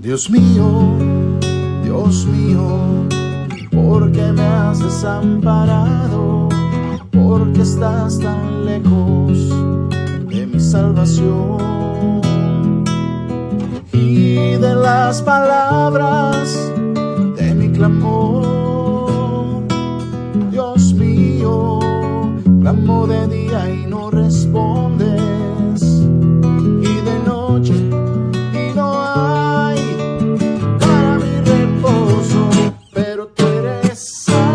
Dios mío, ¿por qué me has desamparado? ¿Por qué estás tan lejos de mi salvación? Y de las palabras de mi clamor, Dios mío, clamo de día y no respondes, y de noche y no hay para mi reposo, pero tú eres santo,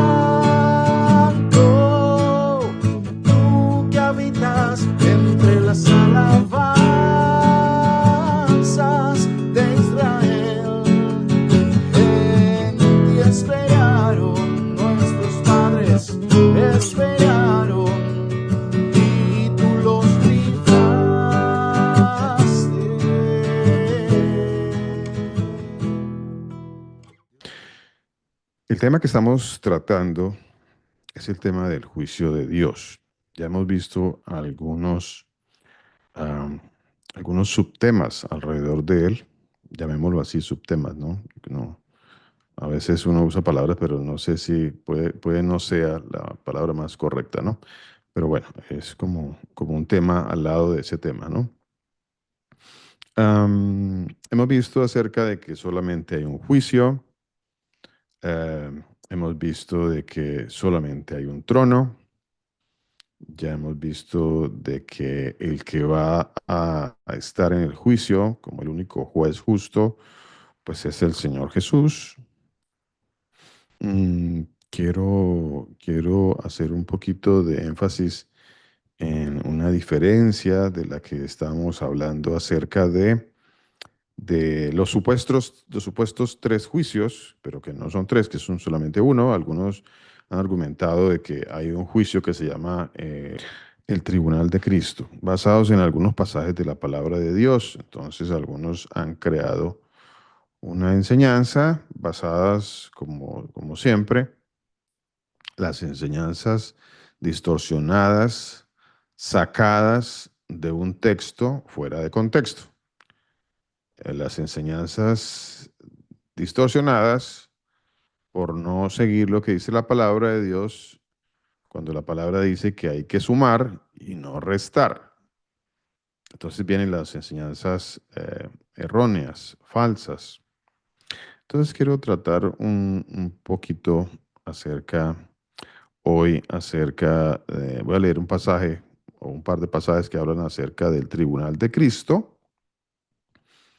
tú que habitas entre las alabanzas de Israel. En ti esperaron nuestros padres, esperaron, y tú los libraste. El tema que estamos tratando es el tema del juicio de Dios. Ya hemos visto am, algunos subtemas alrededor de él, llamémoslo así, subtemas, ¿no? No, a veces uno usa palabras, pero no sé si puede no sea la palabra más correcta, ¿no? Pero bueno, es como un tema al lado de ese tema, ¿no? Hemos visto acerca de que solamente hay un juicio. Hemos visto de que solamente hay un trono. Ya hemos visto de que el que va a estar en el juicio como el único juez justo, pues es el Señor Jesús. Quiero hacer un poquito de énfasis en una diferencia de la que estábamos hablando acerca de los supuestos tres juicios, pero que no son tres, que son solamente uno. Algunos han argumentado de que hay un juicio que se llama el Tribunal de Cristo, basados en algunos pasajes de la palabra de Dios. Entonces, algunos han creado una enseñanza basadas, como siempre, las enseñanzas distorsionadas, sacadas de un texto fuera de contexto. Las enseñanzas distorsionadas por no seguir lo que dice la palabra de Dios, cuando la palabra dice que hay que sumar y no restar. Entonces vienen las enseñanzas erróneas, falsas. Entonces quiero tratar un poquito acerca, hoy acerca, voy a leer un pasaje o un par de pasajes que hablan acerca del tribunal de Cristo,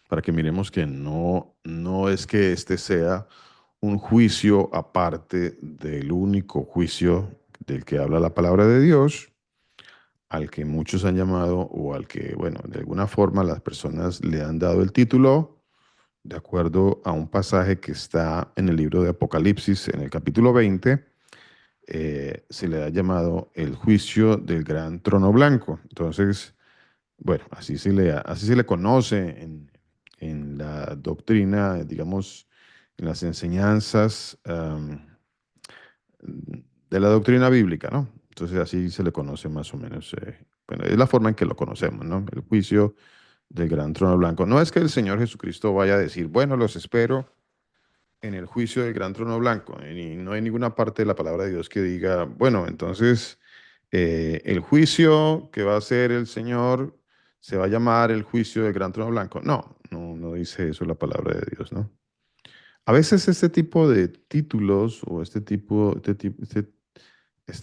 para que miremos que no es que este sea un juicio aparte del único juicio del que habla la palabra de Dios, al que muchos han llamado o al que, bueno, de alguna forma las personas le han dado el título, de acuerdo a un pasaje que está en el libro de Apocalipsis, en el capítulo 20, se le ha llamado el juicio del gran trono blanco. Entonces, bueno, así se le conoce en la doctrina, digamos, en las enseñanzas de la doctrina bíblica, ¿no? Entonces así se le conoce más o menos. Bueno, es la forma en que lo conocemos, ¿no? El juicio del gran trono blanco. No es que el Señor Jesucristo vaya a decir, bueno, los espero en el juicio del gran trono blanco. Y no hay ninguna parte de la palabra de Dios que diga, bueno, entonces el juicio que va a hacer el Señor se va a llamar el juicio del gran trono blanco. No dice eso la palabra de Dios, ¿no? A veces este tipo de títulos o esta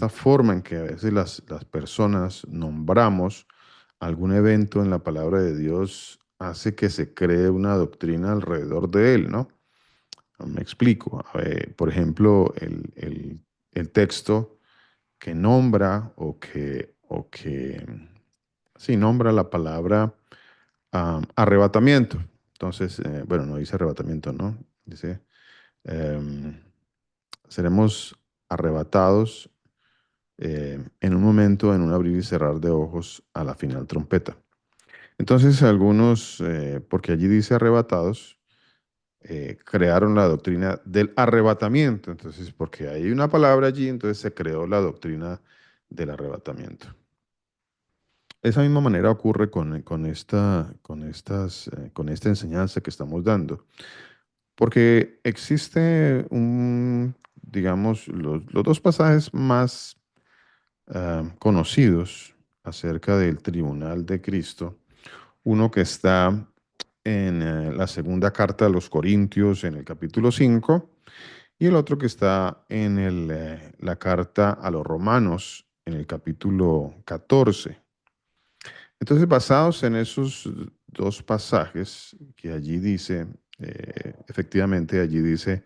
forma en que a veces las personas nombramos algún evento en la palabra de Dios hace que se cree una doctrina alrededor de él, ¿no? Me explico. Por ejemplo, el texto que nombra sí, nombra la palabra arrebatamiento. Entonces, bueno, no dice arrebatamiento, ¿no? Dice, em, seremos arrebatados en un momento, en un abrir y cerrar de ojos a la final trompeta. Entonces, algunos, porque allí dice arrebatados, crearon la doctrina del arrebatamiento. Entonces, porque hay una palabra allí, entonces se creó la doctrina del arrebatamiento. esa misma manera ocurre con esta enseñanza que estamos dando. Porque existe digamos, los dos pasajes más conocidos acerca del tribunal de Cristo. Uno que está en la segunda carta a los Corintios, en el capítulo 5, y el otro que está en la carta a los Romanos, en el capítulo 14. Entonces, basados en esos dos pasajes que allí dice, efectivamente allí dice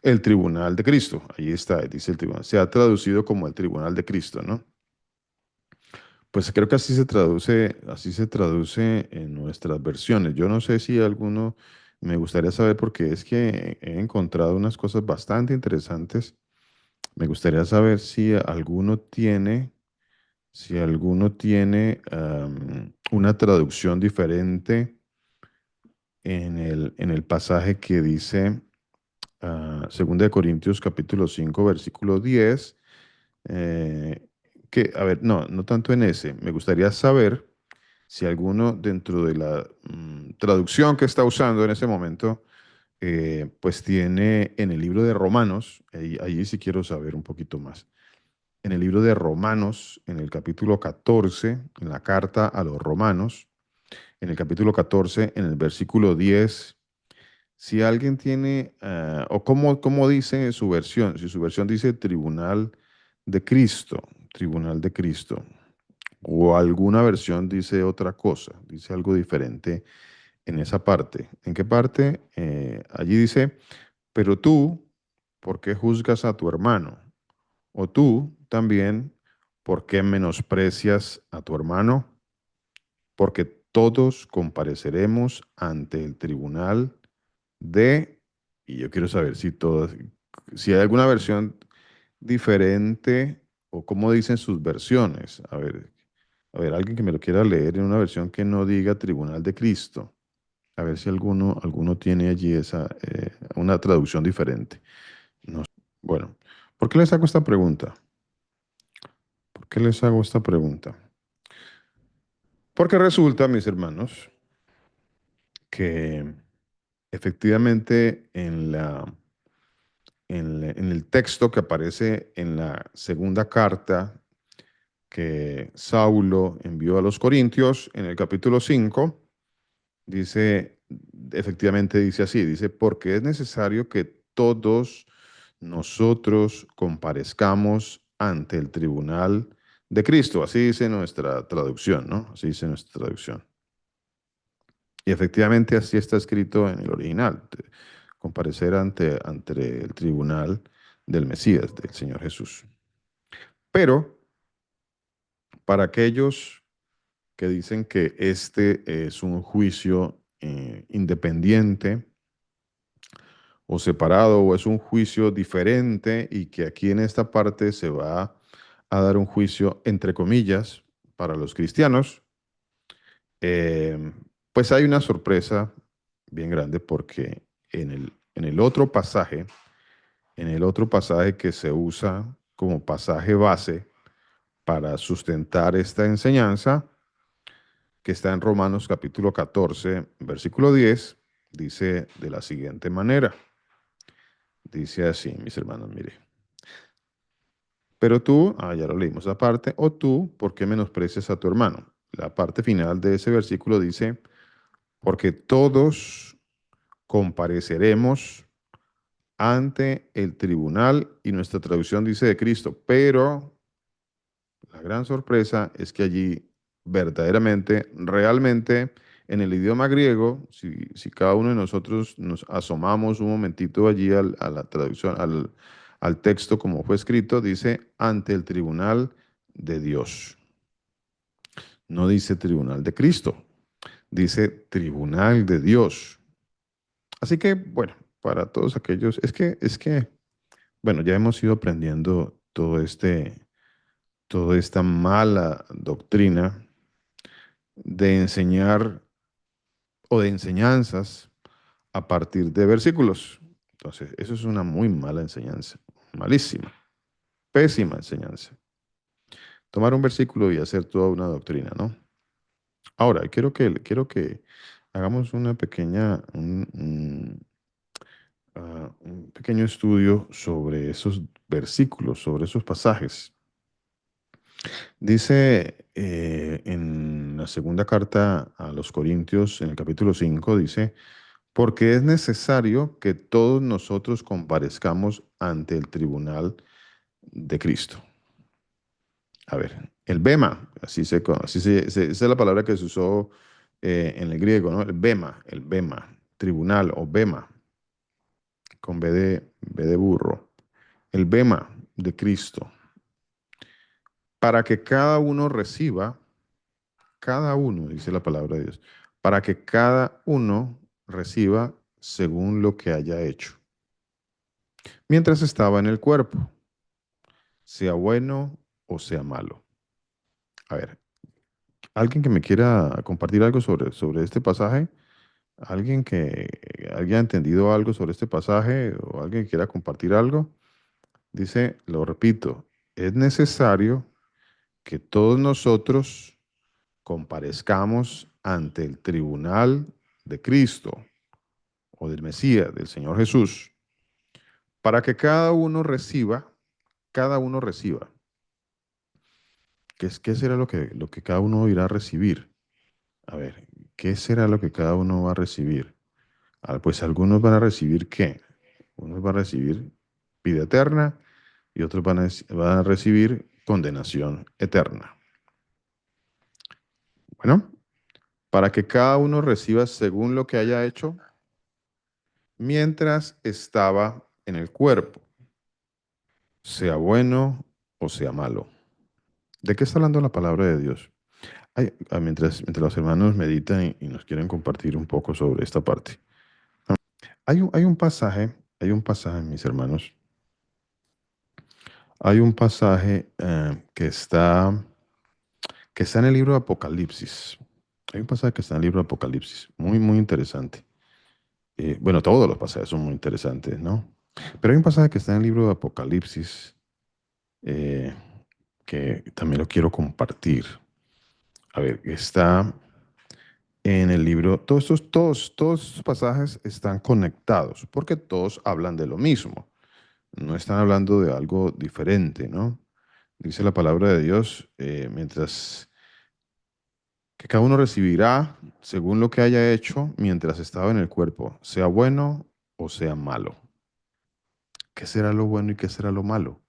el tribunal de Cristo. Allí está, dice el tribunal. Se ha traducido como el tribunal de Cristo, ¿no? Pues creo que así se traduce en nuestras versiones. Yo no sé si alguno, me gustaría saber porque es que he encontrado unas cosas bastante interesantes. Me gustaría saber si alguno tiene una traducción diferente en el pasaje que dice 2 de Corintios capítulo 5 versículo 10, que, a ver, no tanto en ese. Me gustaría saber si alguno dentro de la traducción que está usando en ese momento, pues tiene en el libro de Romanos, allí sí quiero saber un poquito más. En el libro de Romanos, en el capítulo 14, en la carta a los Romanos, en el capítulo 14, en el versículo 10, si alguien tiene, o cómo dice su versión, si su versión dice tribunal de Cristo, o alguna versión dice otra cosa, dice algo diferente en esa parte. ¿En qué parte? Allí dice, pero tú, ¿por qué juzgas a tu hermano? O tú también, ¿por qué menosprecias a tu hermano? Porque todos compareceremos ante el tribunal de, y yo quiero saber si hay alguna versión diferente o cómo dicen sus versiones. A ver, alguien que me lo quiera leer en una versión que no diga Tribunal de Cristo. A ver si alguno tiene allí una traducción diferente. No sé. Bueno, ¿por qué les hago esta pregunta? ¿Por qué les hago esta pregunta? Porque resulta, mis hermanos, que efectivamente en el texto que aparece en la segunda carta que Saulo envió a los Corintios, en el capítulo 5, dice, efectivamente dice así, dice, porque es necesario que todos nosotros comparezcamos ante el tribunal de Cristo. Así dice nuestra traducción, ¿no? Así dice nuestra traducción. Y efectivamente así está escrito en el original, comparecer ante el tribunal del Mesías, del Señor Jesús. Pero para aquellos que dicen que este es un juicio independiente o separado o es un juicio diferente y que aquí en esta parte se va a dar un juicio entre comillas para los cristianos, eh, pues hay una sorpresa bien grande porque en el otro pasaje que se usa como pasaje base para sustentar esta enseñanza, que está en Romanos capítulo 14, versículo 10, dice de la siguiente manera. Dice así, mis hermanos, mire. Pero tú, ya lo leímos aparte, o tú, ¿por qué menosprecias a tu hermano? La parte final de ese versículo dice, porque todos compareceremos ante el tribunal, y nuestra traducción dice de Cristo, pero la gran sorpresa es que allí verdaderamente, realmente, en el idioma griego, si cada uno de nosotros nos asomamos un momentito allí a la traducción, al texto como fue escrito, dice ante el tribunal de Dios. No dice tribunal de Cristo, dice tribunal de Dios. Así que, bueno, para todos aquellos, bueno, ya hemos ido aprendiendo toda esta mala doctrina de enseñar o de enseñanzas a partir de versículos. Entonces, eso es una muy mala enseñanza, malísima, pésima enseñanza. tomar un versículo y hacer toda una doctrina, ¿no? Ahora, quiero que hagamos una pequeña, un pequeño estudio sobre esos versículos, sobre esos pasajes. Dice en la segunda carta a los Corintios, en el capítulo 5, dice, porque es necesario que todos nosotros comparezcamos ante el tribunal de Cristo. A ver, el bema, esa es la palabra que se usó en el griego, ¿no? El bema, tribunal o bema, con B de burro. El bema de Cristo, para que cada uno reciba, cada uno, dice la palabra de Dios, para que cada uno reciba según lo que haya hecho, mientras estaba en el cuerpo, sea bueno o sea malo. A ver, alguien que me quiera compartir algo sobre este pasaje, alguien que haya entendido algo sobre este pasaje o alguien que quiera compartir algo, dice, lo repito, es necesario que todos nosotros comparezcamos ante el tribunal de Cristo o del Mesías, del Señor Jesús, para que cada uno reciba. ¿Qué será lo que cada uno irá a recibir? A ver, ¿qué será lo que cada uno va a recibir? Pues algunos van a recibir ¿qué? Unos van a recibir vida eterna y otros van a recibir condenación eterna. Bueno, para que cada uno reciba según lo que haya hecho mientras estaba en el cuerpo, sea bueno o sea malo. ¿De qué está hablando la palabra de Dios? Mientras los hermanos meditan y nos quieren compartir un poco sobre esta parte. Hay un pasaje, mis hermanos, hay un pasaje que está en el libro de Apocalipsis. Hay un pasaje que está en el libro de Apocalipsis, muy, muy interesante. Bueno, todos los pasajes son muy interesantes, ¿no? Pero hay un pasaje que está en el libro de Apocalipsis eh, que también lo quiero compartir. A ver, está en el libro, todos estos pasajes están conectados porque todos hablan de lo mismo. No están hablando de algo diferente, ¿no? Dice la palabra de Dios, mientras que cada uno recibirá según lo que haya hecho mientras estaba en el cuerpo, sea bueno o sea malo. ¿Qué será lo bueno y qué será lo malo?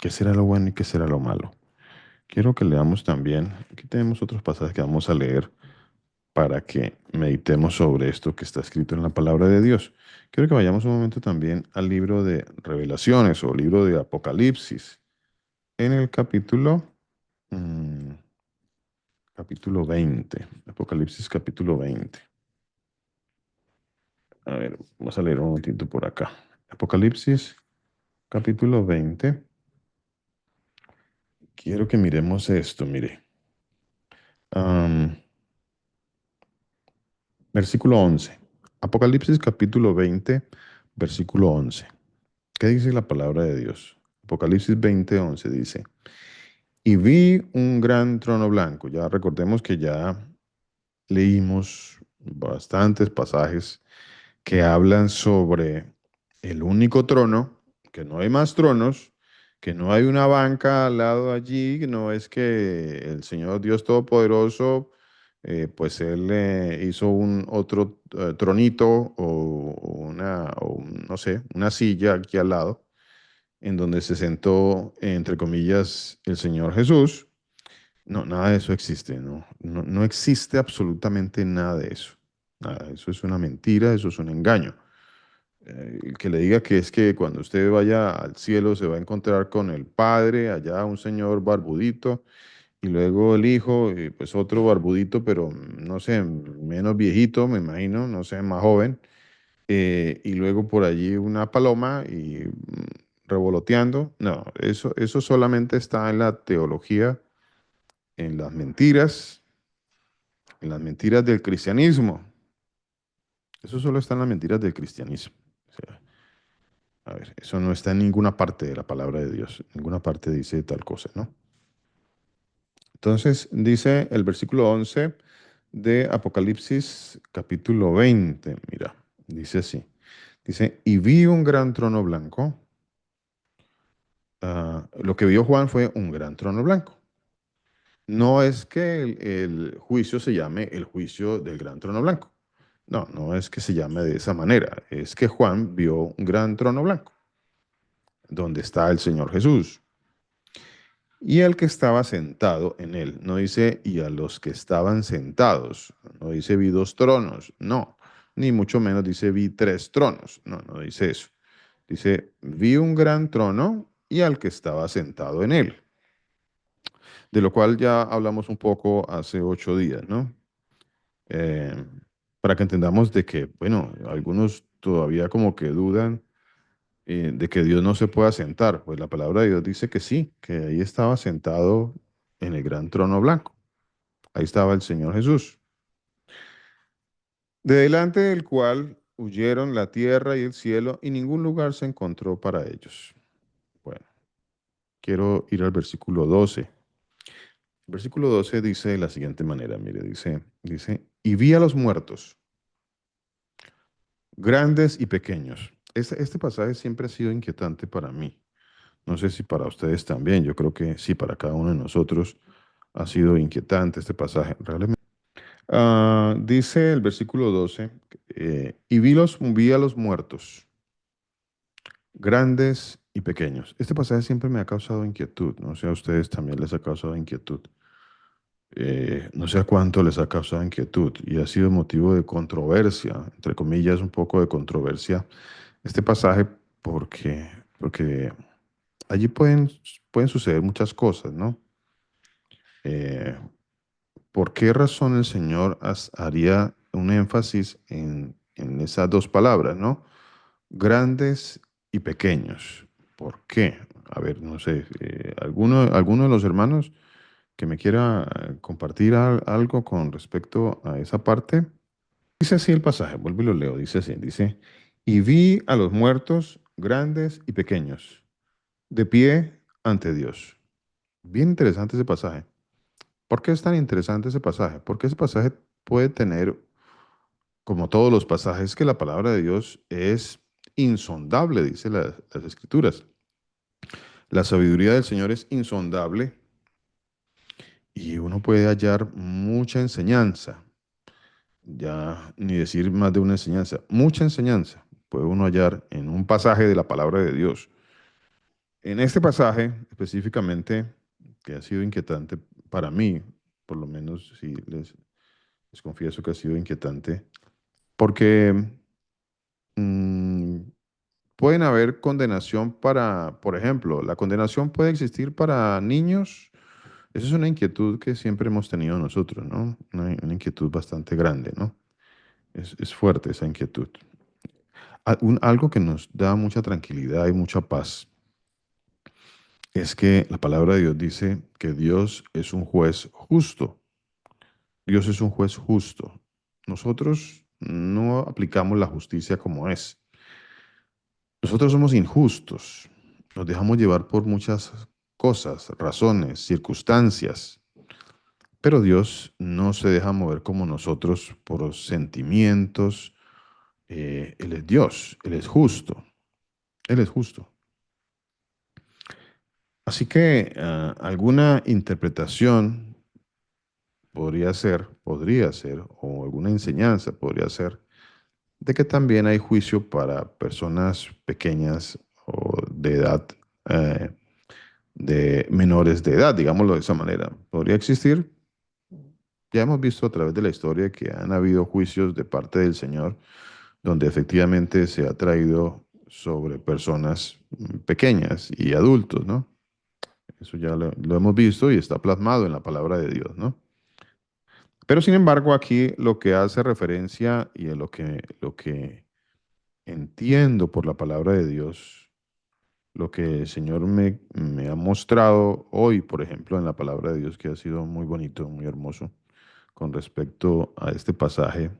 ¿Qué será lo bueno y qué será lo malo? Quiero que leamos también, aquí tenemos otros pasajes que vamos a leer para que meditemos sobre esto que está escrito en la palabra de Dios. Quiero que vayamos un momento también al libro de Revelaciones o libro de Apocalipsis, en el capítulo 20, Apocalipsis capítulo 20. A ver, vamos a leer un momentito por acá. Apocalipsis capítulo 20. Quiero que miremos esto, mire. Am, Versículo 11. Apocalipsis capítulo 20, versículo 11. ¿Qué dice la palabra de Dios? Apocalipsis 20, 11 dice, y vi un gran trono blanco. Ya recordemos que ya leímos bastantes pasajes que hablan sobre el único trono, que no hay más tronos, que no hay una banca al lado allí, que no es que el Señor Dios Todopoderoso, pues Él hizo un otro tronito no sé, una silla aquí al lado, en donde se sentó, entre comillas, el Señor Jesús. No, nada de eso existe, ¿no? No, no existe absolutamente nada de eso. Nada, eso es una mentira, eso es un engaño. El que le diga que es que cuando usted vaya al cielo se va a encontrar con el Padre, allá un señor barbudito, y luego el Hijo, y pues otro barbudito, pero no sé, menos viejito, me imagino, no sé, más joven, y luego por allí una paloma y revoloteando. No, eso solamente está en la teología, en en las mentiras del cristianismo. Eso solo está en las mentiras del cristianismo. O sea, A ver, eso no está en ninguna parte de la palabra de Dios. En ninguna parte dice tal cosa, ¿no? Entonces dice el versículo 11 de Apocalipsis capítulo 20. Mira, dice así. Dice, y vi un gran trono blanco. Lo que vio Juan fue un gran trono blanco. No es que el juicio se llame el juicio del gran trono blanco. No, no es que se llame de esa manera. Es que Juan vio un gran trono blanco, donde está el Señor Jesús. Y el que estaba sentado en él. No dice, y a los que estaban sentados. No dice, vi dos tronos. No. Ni mucho menos dice, vi tres tronos. No, no dice eso. Dice, vi un gran trono y al que estaba sentado en él. De lo cual ya hablamos un poco hace 8 días, ¿no? Eh, para que entendamos de que, bueno, algunos todavía como que dudan de que Dios no se pueda sentar. Pues la palabra de Dios dice que sí, que ahí estaba sentado en el gran trono blanco. Ahí estaba el Señor Jesús. De delante del cual huyeron la tierra y el cielo y ningún lugar se encontró para ellos. Bueno, quiero ir al versículo 12. El versículo 12 dice de la siguiente manera, mire, dice, y vi a los muertos, grandes y pequeños. Este pasaje siempre ha sido inquietante para mí. No sé si para ustedes también. Yo creo que sí, para cada uno de nosotros ha sido inquietante este pasaje. Realmente. Dice el versículo 12, y vi a los muertos, grandes y pequeños. Este pasaje siempre me ha causado inquietud. No sé a ustedes también les ha causado inquietud. No sé a cuánto les ha causado inquietud y ha sido motivo de controversia, entre comillas, un poco de controversia este pasaje porque allí pueden suceder muchas cosas, ¿no? Eh, ¿Por qué razón el Señor haría un énfasis en esas dos palabras, ¿no? Grandes y pequeños. ¿Por qué? A ver, no sé, alguno de los hermanos que me quiera compartir algo con respecto a esa parte. Dice así el pasaje, vuelvo y lo leo, dice así, dice, y vi a los muertos grandes y pequeños, de pie ante Dios. Bien interesante ese pasaje. ¿Por qué es tan interesante ese pasaje? Porque ese pasaje puede tener, como todos los pasajes, que la palabra de Dios es insondable, dice las Escrituras. La sabiduría del Señor es insondable y uno puede hallar mucha enseñanza, ya ni decir más de una enseñanza, mucha enseñanza puede uno hallar en un pasaje de la palabra de Dios. En este pasaje específicamente, que ha sido inquietante para mí, por lo menos si les confieso que ha sido inquietante, porque mm, pueden haber condenación para, por ejemplo, la condenación puede existir para niños. Esa es una inquietud que siempre hemos tenido nosotros, ¿no? Una inquietud bastante grande, ¿no? Es fuerte esa inquietud. Algo que nos da mucha tranquilidad y mucha paz es que la palabra de Dios dice que Dios es un juez justo. Dios es un juez justo. Nosotros no aplicamos la justicia como es. Nosotros somos injustos. Nos dejamos llevar por muchas cosas, razones, circunstancias. Pero Dios no se deja mover como nosotros por sentimientos. Él es Dios, Él es justo, Él es justo. Así que alguna interpretación podría ser, o alguna enseñanza podría ser, de que también hay juicio para personas pequeñas o de edad, eh, de menores de edad, digámoslo de esa manera. Podría existir. Ya hemos visto a través de la historia que han habido juicios de parte del Señor donde efectivamente se ha traído sobre personas pequeñas y adultos, ¿no? Eso ya lo hemos visto y está plasmado en la palabra de Dios, ¿no? Pero sin embargo, aquí lo que hace referencia y en lo que entiendo por la palabra de Dios, lo que el Señor me ha mostrado hoy, por ejemplo, en la palabra de Dios, que ha sido muy bonito, muy hermoso, con respecto a este pasaje,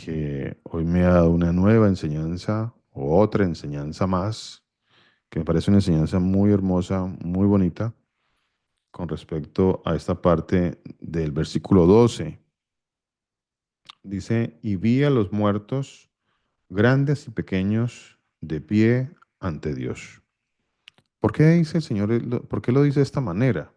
que hoy me ha dado una nueva enseñanza, otra enseñanza más, que me parece una enseñanza muy hermosa, muy bonita, con respecto a esta parte del versículo 12. Dice, y vi a los muertos, grandes y pequeños, de pie ante Dios. ¿Por qué dice el Señor, por qué lo dice de esta manera?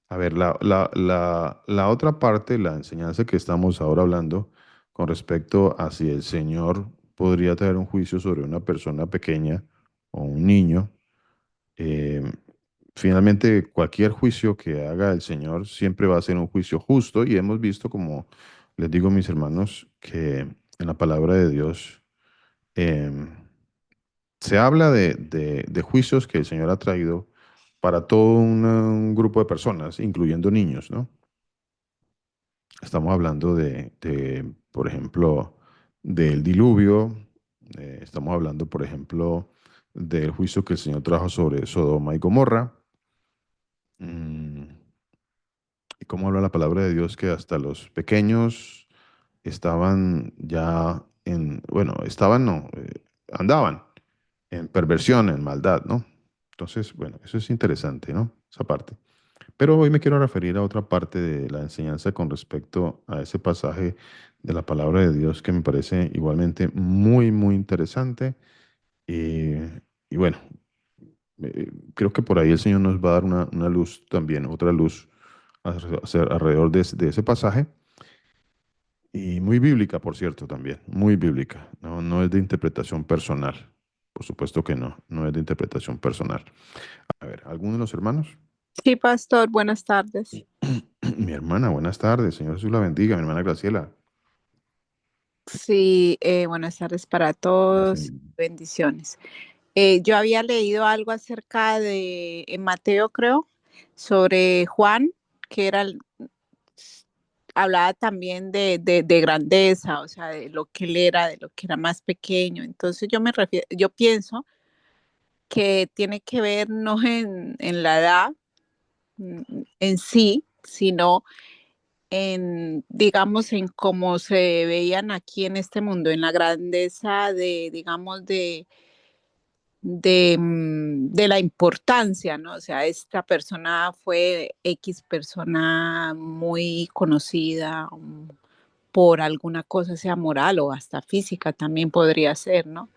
A ver, la otra parte, la enseñanza que estamos ahora hablando con respecto a si el Señor podría traer un juicio sobre una persona pequeña o un niño, eh, finalmente cualquier juicio que haga el Señor siempre va a ser un juicio justo y hemos visto, como les digo mis hermanos, que en la palabra de Dios em, se habla de juicios que el Señor ha traído para todo un grupo de personas, incluyendo niños, ¿no? Estamos hablando por ejemplo, del diluvio, estamos hablando, por ejemplo, del juicio que el Señor trajo sobre Sodoma y Gomorra. Mm, y cómo habla la palabra de Dios que hasta los pequeños estaban ya bueno, estaban, no, andaban en perversión, en maldad, ¿no? Entonces, bueno, eso es interesante, ¿no? Esa parte. Pero hoy me quiero referir a otra parte de la enseñanza con respecto a ese pasaje de la palabra de Dios que me parece igualmente muy, muy interesante. Y, y bueno, creo que por ahí el Señor nos va a dar una luz también, otra luz alrededor de ese pasaje. Y muy bíblica, por cierto, también, muy bíblica. No, no es de interpretación personal. Por supuesto que no, no es de interpretación personal. A ver, ¿alguno de los hermanos? Sí, pastor, buenas tardes. Mi hermana, buenas tardes. Señor Jesús la bendiga. Mi hermana Graciela. Sí, buenas tardes para Gracias. todos. Bendiciones. Yo había leído algo acerca de, en Mateo creo, sobre Juan, que era, hablaba también de grandeza, o sea, de lo que él era, de lo que era más pequeño. Entonces yo pienso que tiene que ver no en la edad en sí, sino en, digamos, en cómo se veían aquí en este mundo, en la grandeza de, digamos, de la importancia, ¿no? O sea, esta persona fue X persona muy conocida por alguna cosa, sea moral o hasta física, también podría ser, ¿no?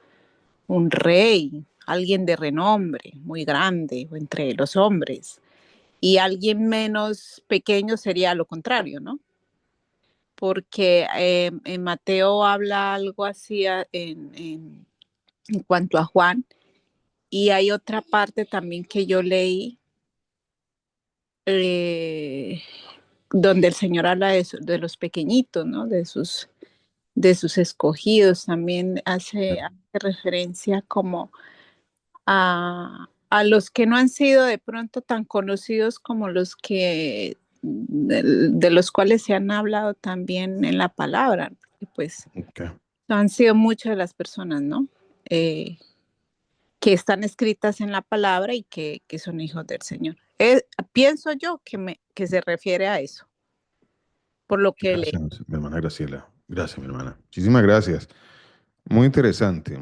Un rey, alguien de renombre, muy grande entre los hombres, y alguien menos pequeño sería lo contrario, ¿no? Porque en Mateo habla algo así en cuanto a Juan, y hay otra parte también que yo leí eh, donde el Señor habla de los pequeñitos, ¿no? De sus escogidos, también hace referencia como a los que no han sido de pronto tan conocidos como los que de los cuales se han hablado también en la palabra, porque pues Okay. han sido muchas de las personas, ¿no? Eh, que están escritas en la palabra y que son hijos del Señor. Pienso yo que se refiere a eso, por lo que le... Gracias, mi hermana Graciela. Gracias, mi hermana. Muchísimas gracias. Muy interesante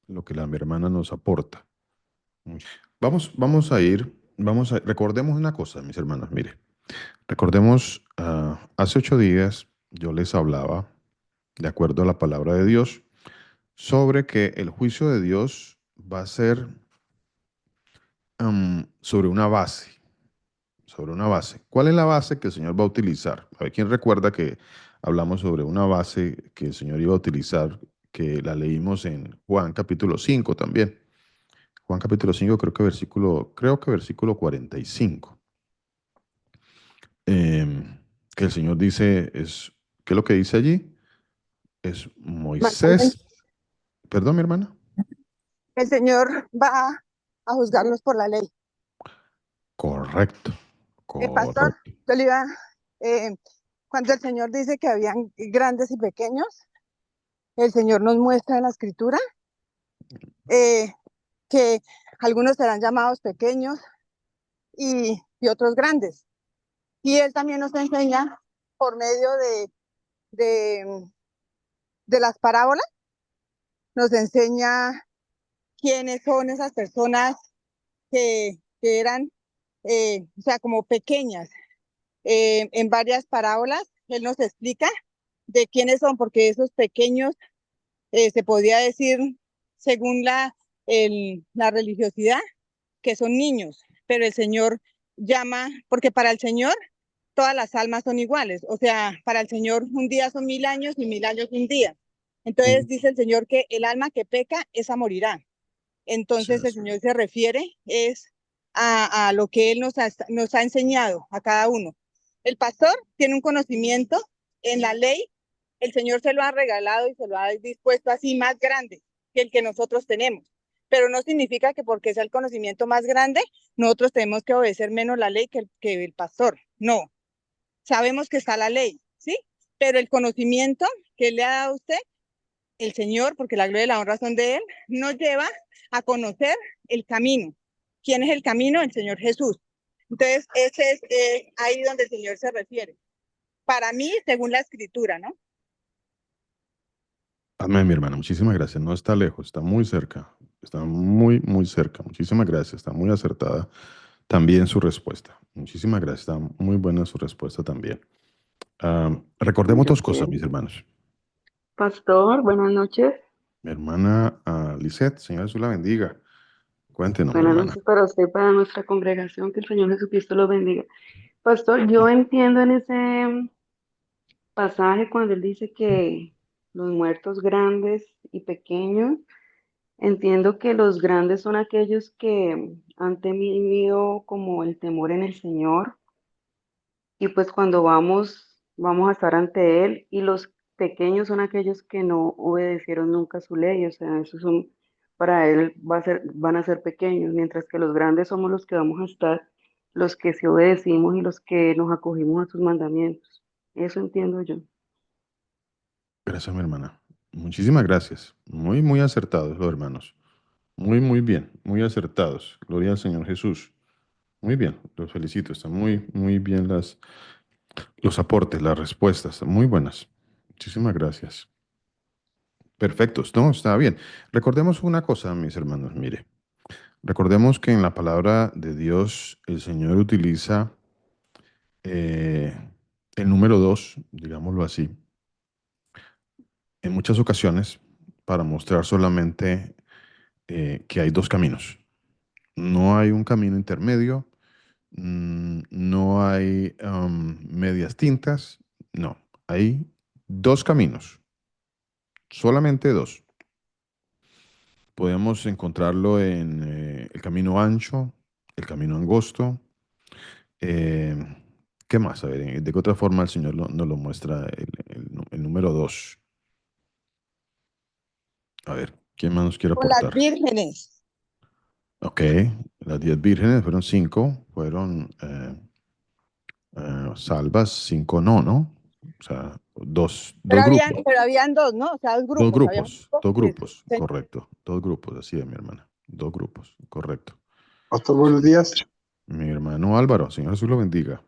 lo que mi hermana nos aporta. Recordemos una cosa, mis hermanos, mire, recordemos, hace 8 días yo les hablaba, de acuerdo a la palabra de Dios, sobre que el juicio de Dios va a ser sobre una base, sobre una base. ¿Cuál es la base que el Señor va a utilizar? A ver, ¿quién recuerda que hablamos sobre una base que el Señor iba a utilizar, que la leímos en Juan capítulo 5 también? Juan capítulo 5, creo que versículo 45. Que el Señor dice, ¿qué es lo que dice allí? Es Moisés, perdón, mi hermana. El Señor va a juzgarnos por la ley. Correcto, Pastor, correcto. yo le iba, eh, cuando el Señor dice que habían grandes y pequeños, el Señor nos muestra en la Escritura eh, que algunos serán llamados pequeños y otros grandes. Y Él también nos enseña por medio de las parábolas nos enseña quiénes son esas personas que eran, o sea, como pequeñas. En varias parábolas, él nos explica de quiénes son, porque esos pequeños, se podría decir, según la religiosidad, que son niños, pero el Señor llama, porque para el Señor todas las almas son iguales, o sea, para el Señor un día son 1000 años y 1000 años un día. Entonces dice el Señor que el alma que peca, esa morirá. Entonces el Señor se refiere es a lo que Él nos ha enseñado a cada uno. El pastor tiene un conocimiento en la ley, el Señor se lo ha regalado y se lo ha dispuesto así más grande que el que nosotros tenemos. Pero no significa que porque sea el conocimiento más grande, nosotros tenemos que obedecer menos la ley que el pastor. No, sabemos que está la ley, ¿sí? Pero el conocimiento que Él le ha dado a usted, el Señor, porque la gloria y la honra son de Él, nos lleva a conocer el camino. ¿Quién es el camino? El Señor Jesús. Entonces, ese es ahí donde el Señor se refiere. Para mí, según la escritura, ¿no? Amén, mi hermana. Muchísimas gracias. No está lejos, está muy cerca. Está muy, muy cerca. Muchísimas gracias. Está muy acertada también su respuesta. Muchísimas gracias. Está muy buena su respuesta también. Recordemos dos cosas, mis hermanos. Pastor, buenas noches. Mi hermana Lisette, Señor Jesús la bendiga. Cuéntenos, mi Buenas hermana. noches para usted y para nuestra congregación. Que el Señor Jesucristo lo bendiga. Pastor, yo entiendo en ese pasaje cuando él dice que los muertos grandes y pequeños, entiendo que los grandes son aquellos que han tenido como el temor en el Señor y pues cuando vamos a estar ante Él, y los pequeños son aquellos que no obedecieron nunca su ley, o sea, esos son, para Él van a ser pequeños, mientras que los grandes somos los que vamos a estar, los que sí obedecimos y los que nos acogimos a sus mandamientos. Eso entiendo yo. Gracias, mi hermana. Muchísimas gracias. Muy, muy acertados los hermanos. Muy, muy bien. Muy acertados. Gloria al Señor Jesús. Muy bien. Los felicito. Están muy, muy bien los aportes, las respuestas. Muy buenas. Muchísimas gracias. Perfectos. No, está bien. Recordemos una cosa, mis hermanos. Mire, recordemos que en la palabra de Dios el Señor utiliza el número 2, digámoslo así, en muchas ocasiones para mostrar solamente que hay dos caminos. No hay un camino intermedio, no hay medias tintas, no, hay dos caminos, solamente dos. Podemos encontrarlo en el camino ancho, el camino angosto. eh, ¿Qué más? A ver, ¿de qué otra forma el Señor nos lo muestra el número 2? A ver, ¿quién más nos quiere Con las aportar? vírgenes. Ok, las 10 vírgenes fueron 5, fueron salvas, 5 no, ¿no? O sea, dos grupos. Pero habían dos, ¿no? O sea, dos grupos. Habían Dos grupos. grupos, correcto. Dos grupos, así es, mi hermana. Dos grupos, correcto. Pastor, buenos días. Mi hermano Álvaro, Señor Jesús lo bendiga.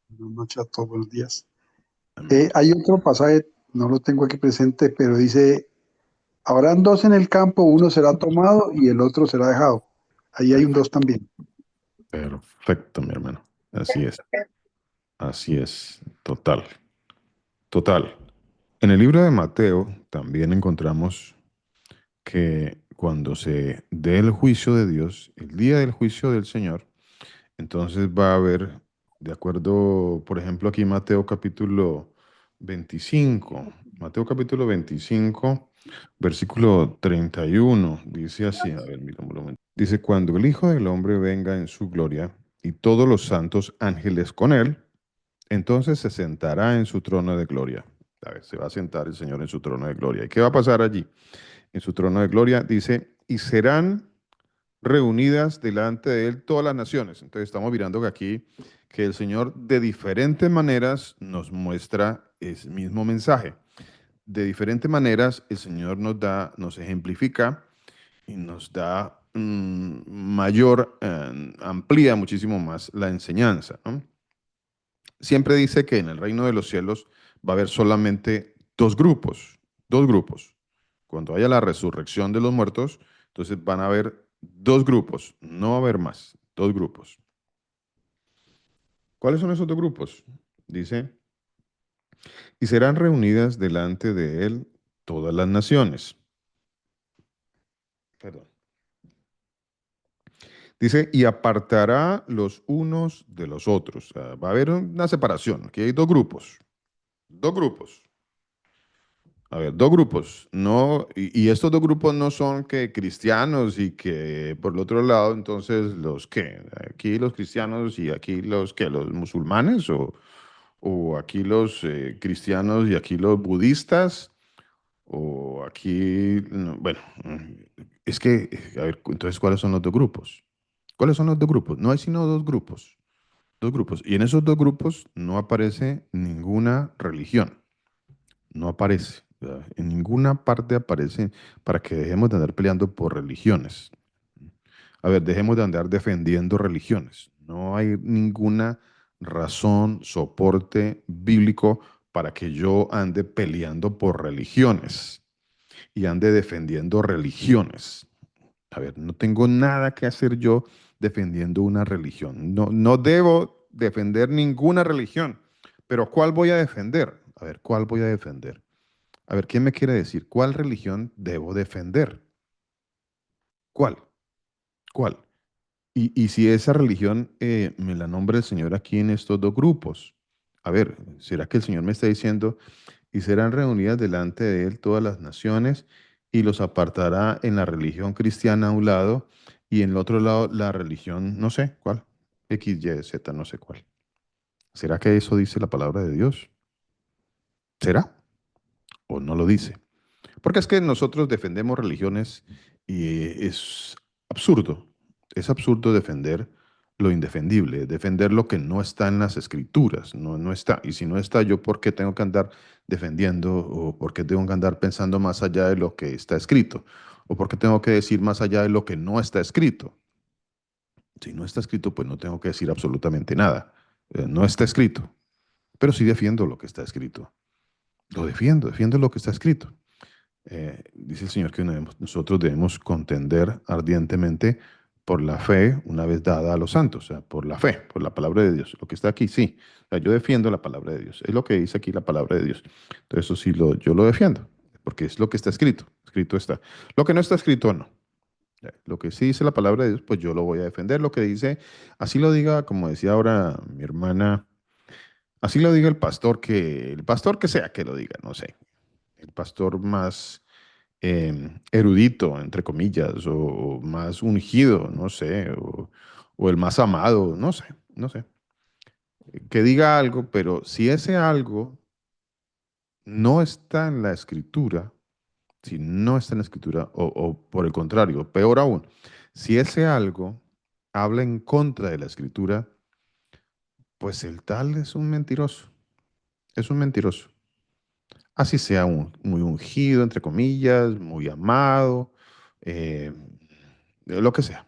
Buenas noches a todos, buenos días. Amén. Hay otro pasaje, no lo tengo aquí presente, pero dice, habrán dos en el campo, uno será tomado y el otro será dejado. Ahí hay un dos también. Perfecto, mi hermano. Así es. Así es. Total. Total. En el libro de Mateo también encontramos que cuando se dé el juicio de Dios, el día del juicio del Señor, entonces va a haber, de acuerdo, por ejemplo, aquí Mateo capítulo 25, Mateo capítulo 25, versículo 31, dice así, a ver, mira un momento. Dice, cuando el Hijo del Hombre venga en su gloria y todos los santos ángeles con él, entonces se sentará en su trono de gloria. A ver, se va a sentar el Señor en su trono de gloria. ¿Y qué va a pasar allí? En su trono de gloria, dice, y serán reunidas delante de él todas las naciones. Entonces estamos mirando que aquí que el Señor de diferentes maneras nos muestra ese mismo mensaje. De diferentes maneras el Señor nos ejemplifica y nos da amplía muchísimo más la enseñanza, ¿no? Siempre dice que en el reino de los cielos va a haber solamente dos grupos, dos grupos. cuando haya la resurrección de los muertos, entonces van a haber dos grupos, no va a haber más, dos grupos. ¿Cuáles son esos dos grupos? Dice, y serán reunidas delante de él todas las naciones. Perdón. Dice, y apartará los unos de los otros. O sea, va a haber una separación. Aquí hay dos grupos. Dos grupos. A ver, dos grupos. No, y estos dos grupos no son que cristianos y que por el otro lado, entonces, los que, aquí los cristianos y aquí los que, los musulmanes o aquí los cristianos y aquí los budistas o aquí, no, bueno, es que, a ver, entonces, ¿cuáles son los dos grupos? ¿Cuáles son los dos grupos? No hay sino dos grupos. Dos grupos. Y en esos dos grupos no aparece ninguna religión. No aparece. ¿Verdad? En ninguna parte aparece para que dejemos de andar peleando por religiones. A ver, dejemos de andar defendiendo religiones. No hay ninguna razón, soporte bíblico para que yo ande peleando por religiones y ande defendiendo religiones. A ver, no tengo nada que hacer yo defendiendo una religión. No, no debo defender ninguna religión. Pero ¿cuál voy a defender? A ver, ¿cuál voy a defender? A ver, ¿quién me quiere decir cuál religión debo defender? ¿Cuál? ¿Cuál? Y si esa religión me la nombra el Señor aquí en estos dos grupos. A ver, ¿será que el Señor me está diciendo, y serán reunidas delante de él todas las naciones, y los apartará en la religión cristiana a un lado, y en el otro lado la religión, no sé cuál, X, Y, Z, no sé cuál? ¿Será que eso dice la palabra de Dios? ¿Será? ¿O no lo dice? Porque es que nosotros defendemos religiones y es absurdo defender lo indefendible, defender lo que no está en las escrituras, no, no está. Y si no está, yo por qué tengo que andar defendiendo o por qué tengo que andar pensando más allá de lo que está escrito o por qué tengo que decir más allá de lo que no está escrito. Si no está escrito, pues no tengo que decir absolutamente nada. No está escrito, pero sí defiendo lo que está escrito. Lo defiendo lo que está escrito. Dice el Señor que nosotros debemos contender ardientemente por la fe una vez dada a los santos, o sea, por la fe, por la palabra de Dios. Lo que está aquí, sí. O sea, yo defiendo la palabra de Dios. Es lo que dice aquí la palabra de Dios. Entonces, eso sí, yo lo defiendo, porque es lo que está escrito. Escrito está. Lo que no está escrito, no. Lo que sí dice la palabra de Dios, pues yo lo voy a defender. Lo que dice, así lo diga, como decía ahora mi hermana, así lo diga el pastor que sea que lo diga, no sé. El pastor más erudito, entre comillas, o más ungido, no sé, o el más amado, no sé, no sé. Que diga algo, pero si ese algo no está en la escritura, si no está en la escritura, o por el contrario, peor aún, si ese algo habla en contra de la escritura, pues el tal es un mentiroso, es un mentiroso. Así sea muy ungido, entre comillas, muy amado, eh, lo que sea.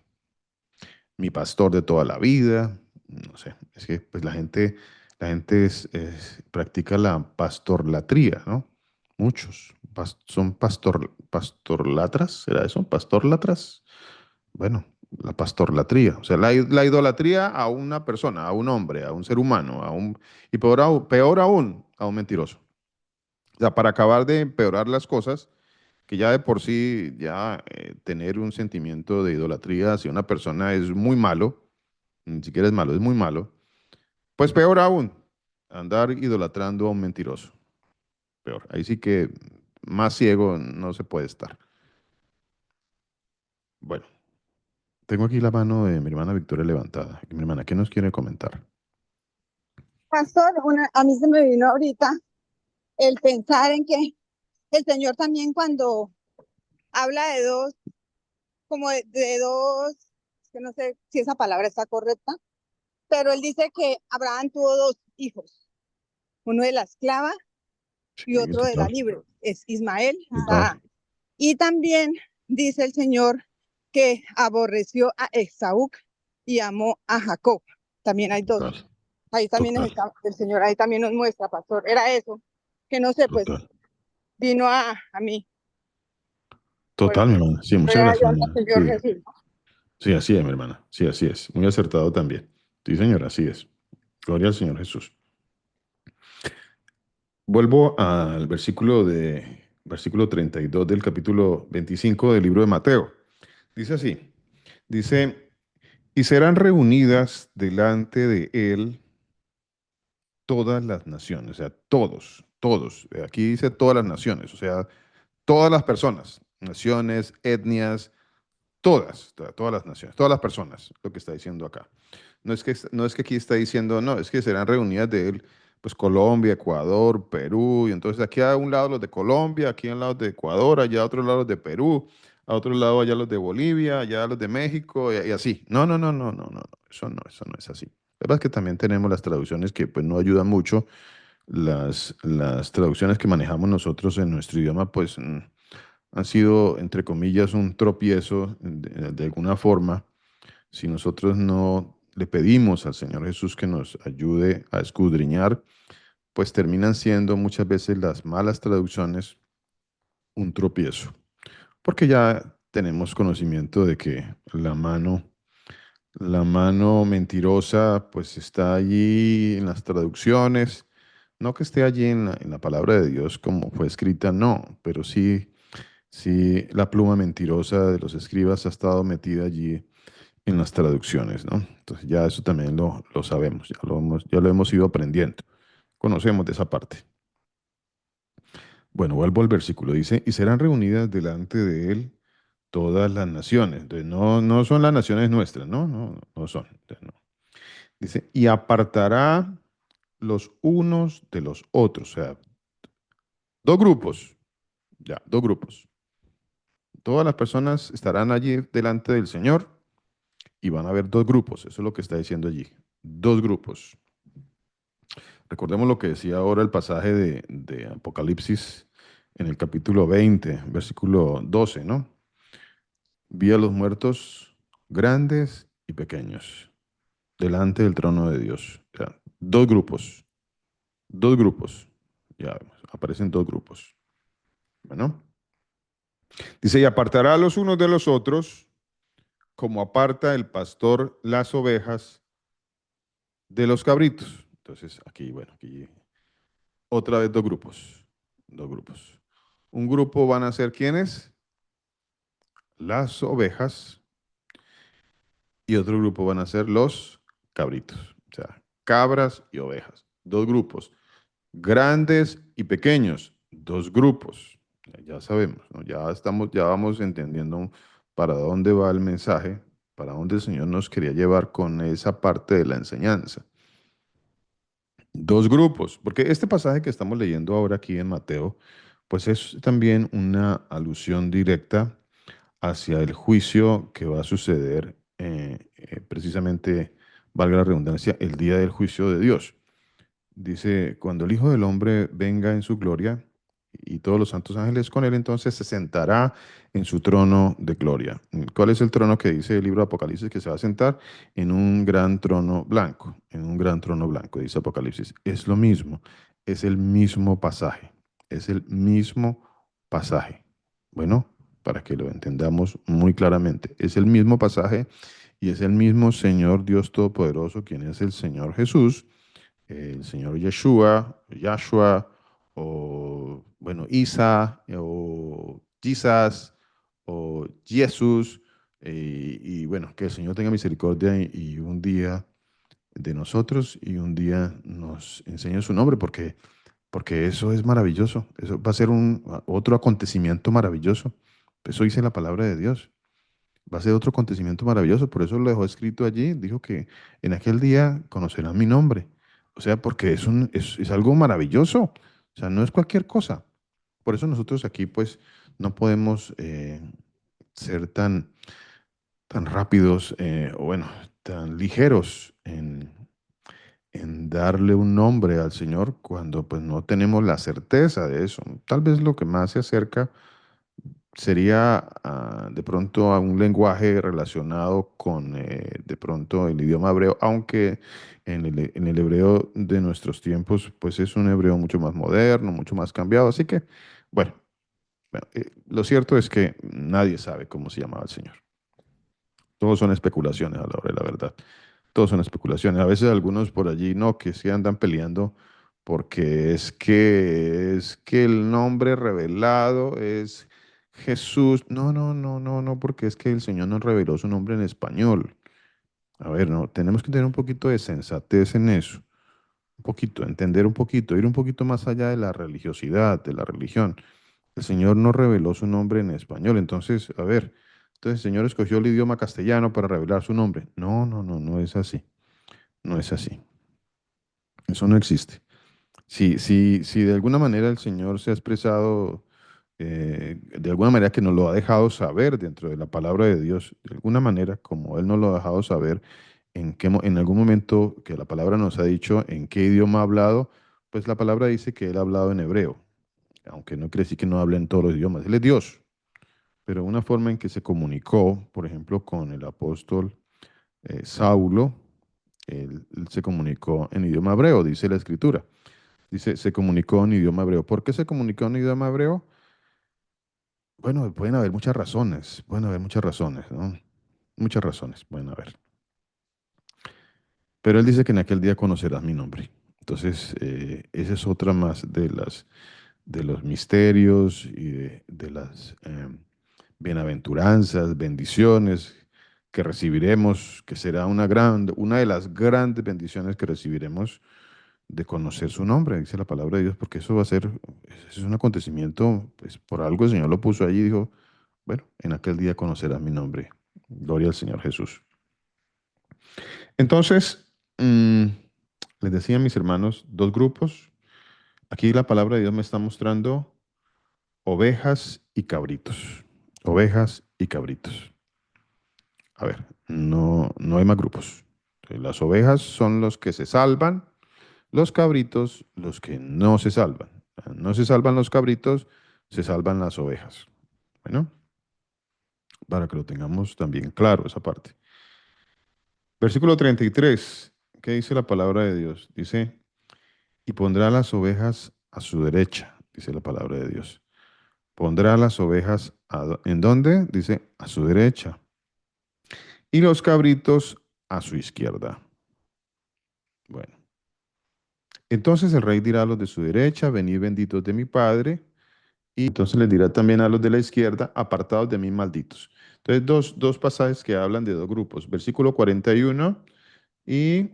Mi pastor de toda la vida, no sé, es que pues la gente practica la pastorlatría, ¿no? Muchos son pastorlatras, ¿será eso? ¿Pastorlatras? Bueno, la pastorlatría, o sea, la idolatría a una persona, a un hombre, a un ser humano, y peor aún, a un mentiroso. O sea, para acabar de empeorar las cosas, que ya de por sí, ya tener un sentimiento de idolatría hacia una persona es muy malo, ni siquiera es malo, es muy malo, pues peor aún, andar idolatrando a un mentiroso. Peor. Ahí sí que más ciego no se puede estar. Bueno, tengo aquí la mano de mi hermana Victoria levantada. Mi hermana, ¿qué nos quiere comentar? Pastor, a mí se me vino ahorita el pensar en que el Señor también cuando habla de dos, como de dos, que no sé si esa palabra está correcta, pero él dice que Abraham tuvo dos hijos, uno de la esclava y Sí, otro de la total, libre, es Ismael, total, Isaac. Y también dice el Señor que aborreció a Esaú y amó a Jacob. También hay dos. total, Ahí también total, el Señor ahí también nos muestra, pastor. Era eso, que no sé, pues total. vino a mí. Total, mi hermana. Sí, muchas Crea gracias, yo mi al hermana. Señor Sí, Jesús, ¿no? sí, así es, mi hermana. Sí, así es. Muy acertado también. Sí, señora, así es. Gloria al Señor Jesús. Vuelvo al versículo 32 del capítulo 25 del libro de Mateo. Dice así, dice, y serán reunidas delante de él todas las naciones, o sea, todos. Aquí dice todas las naciones, o sea, todas las personas, naciones, etnias, todas las naciones, todas las personas, lo que está diciendo acá. No es que aquí está diciendo, no, es que serán reunidas de él, pues Colombia, Ecuador, Perú, y entonces aquí a un lado los de Colombia, aquí a un lado de Ecuador, allá a otro lado los de Perú, a otro lado allá los de Bolivia, allá los de México, y así. No, eso no es así. La verdad es que también tenemos las traducciones que pues no ayudan mucho. Las traducciones que manejamos nosotros en nuestro idioma, pues han sido, entre comillas, un tropiezo de alguna forma si nosotros no le pedimos al Señor Jesús que nos ayude a escudriñar, pues terminan siendo muchas veces las malas traducciones un tropiezo, porque ya tenemos conocimiento de que la mano mentirosa pues está allí en las traducciones, no que esté allí en la palabra de Dios como fue escrita, no, pero sí la pluma mentirosa de los escribas ha estado metida allí en las traducciones, ¿no? Entonces ya eso también lo sabemos, ya lo hemos ido aprendiendo, conocemos de esa parte. Bueno, vuelvo al versículo, dice, y serán reunidas delante de él todas las naciones. Entonces, no son las naciones nuestras, no son. Entonces, no. Dice, y apartará los unos de los otros, o sea, dos grupos, ya, dos grupos. Todas las personas estarán allí delante del Señor y van a haber dos grupos, eso es lo que está diciendo allí, dos grupos. Recordemos lo que decía ahora el pasaje de Apocalipsis en el capítulo 20, versículo 12, ¿no? Vi a los muertos grandes y pequeños delante del trono de Dios. O sea, dos grupos. Ya vemos, aparecen dos grupos. Bueno, dice, y apartará a los unos de los otros, como aparta el pastor las ovejas de los cabritos. Entonces, aquí otra vez dos grupos. Dos grupos. Un grupo van a ser ¿quiénes? Las ovejas y otro grupo van a ser los cabritos. O sea, cabras y ovejas. Dos grupos. Grandes y pequeños. Dos grupos. Ya sabemos, ¿no? Ya vamos entendiendo para dónde va el mensaje, para dónde el Señor nos quería llevar con esa parte de la enseñanza. Dos grupos, porque este pasaje que estamos leyendo ahora aquí en Mateo, pues es también una alusión directa hacia el juicio que va a suceder, precisamente, valga la redundancia, el día del juicio de Dios. Dice, cuando el Hijo del Hombre venga en su gloria y todos los santos ángeles con él, entonces se sentará en su trono de gloria. ¿Cuál es el trono que dice el libro de Apocalipsis que se va a sentar? En un gran trono blanco, en un gran trono blanco, dice Apocalipsis. Es lo mismo, es el mismo pasaje, es el mismo pasaje. Bueno, para que lo entendamos muy claramente, es el mismo pasaje y es el mismo Señor Dios Todopoderoso, quien es el Señor Jesús, el Señor Yahshua, o bueno, Isa, o Jesus, o Jesús, y bueno, que el Señor tenga misericordia y un día de nosotros y un día nos enseñe su nombre, porque eso es maravilloso, eso va a ser otro acontecimiento maravilloso. Eso dice la palabra de Dios. Va a ser otro acontecimiento maravilloso, por eso lo dejó escrito allí. Dijo que en aquel día conocerán mi nombre. O sea, porque es algo maravilloso. O sea, no es cualquier cosa. Por eso nosotros aquí, pues, no podemos ser tan rápidos, o bueno, tan ligeros en darle un nombre al Señor cuando pues no tenemos la certeza de eso. Tal vez lo que más se acerca sería de pronto a un lenguaje relacionado con de pronto el idioma hebreo, aunque en el hebreo de nuestros tiempos pues es un hebreo mucho más moderno, mucho más cambiado. Así que, bueno, Bueno, lo cierto es que nadie sabe cómo se llamaba el Señor. Todos son especulaciones a la hora de la verdad. Todos son especulaciones. A veces algunos por allí no, que sí andan peleando porque es que el nombre revelado es Jesús. No, no, no, no, no, porque es que el Señor nos reveló su nombre en español. A ver, no, tenemos que tener un poquito de sensatez en eso. Un poquito, entender un poquito, ir un poquito más allá de la religiosidad, de la religión. El Señor no reveló su nombre en español. Entonces, a ver, entonces el Señor escogió el idioma castellano para revelar su nombre. No, no, no, no es así. No es así. Eso no existe. Si de alguna manera el Señor se ha expresado, de alguna manera que nos lo ha dejado saber dentro de la palabra de Dios, de alguna manera, como Él nos lo ha dejado saber, en algún momento que la palabra nos ha dicho en qué idioma ha hablado, pues la palabra dice que Él ha hablado en hebreo, aunque no quiere decir que no hable en todos los idiomas. Él es Dios, pero una forma en que se comunicó, por ejemplo, con el apóstol Saulo, él se comunicó en idioma hebreo, dice la escritura. Dice, se comunicó en idioma hebreo. ¿Por qué se comunicó en idioma hebreo? Bueno, pueden haber muchas razones, ¿no? Muchas razones pueden haber. Pero él dice que en aquel día conocerás mi nombre. Entonces, esa es otra más de los misterios y de las bienaventuranzas, bendiciones que recibiremos, que será una de las grandes bendiciones que recibiremos de conocer su nombre, dice la palabra de Dios, porque eso va a ser, es un acontecimiento, pues por algo el Señor lo puso allí y dijo, bueno, en aquel día conocerás mi nombre. Gloria al Señor Jesús. Entonces, les decía a mis hermanos, dos grupos. Aquí la palabra de Dios me está mostrando ovejas y cabritos. Ovejas y cabritos. A ver, no, no hay más grupos. Las ovejas son los que se salvan, los cabritos los que no se salvan. No se salvan los cabritos, se salvan las ovejas. Bueno, para que lo tengamos también claro esa parte. Versículo 33, ¿qué dice la palabra de Dios? Dice, y pondrá las ovejas a su derecha, dice la palabra de Dios. Pondrá las ovejas ¿en dónde? Dice, a su derecha. Y los cabritos a su izquierda. Bueno. Entonces el rey dirá a los de su derecha, venid benditos de mi Padre. Y entonces les dirá también a los de la izquierda, apartados de mí, malditos. Entonces, dos pasajes que hablan de dos grupos. Versículo 41 y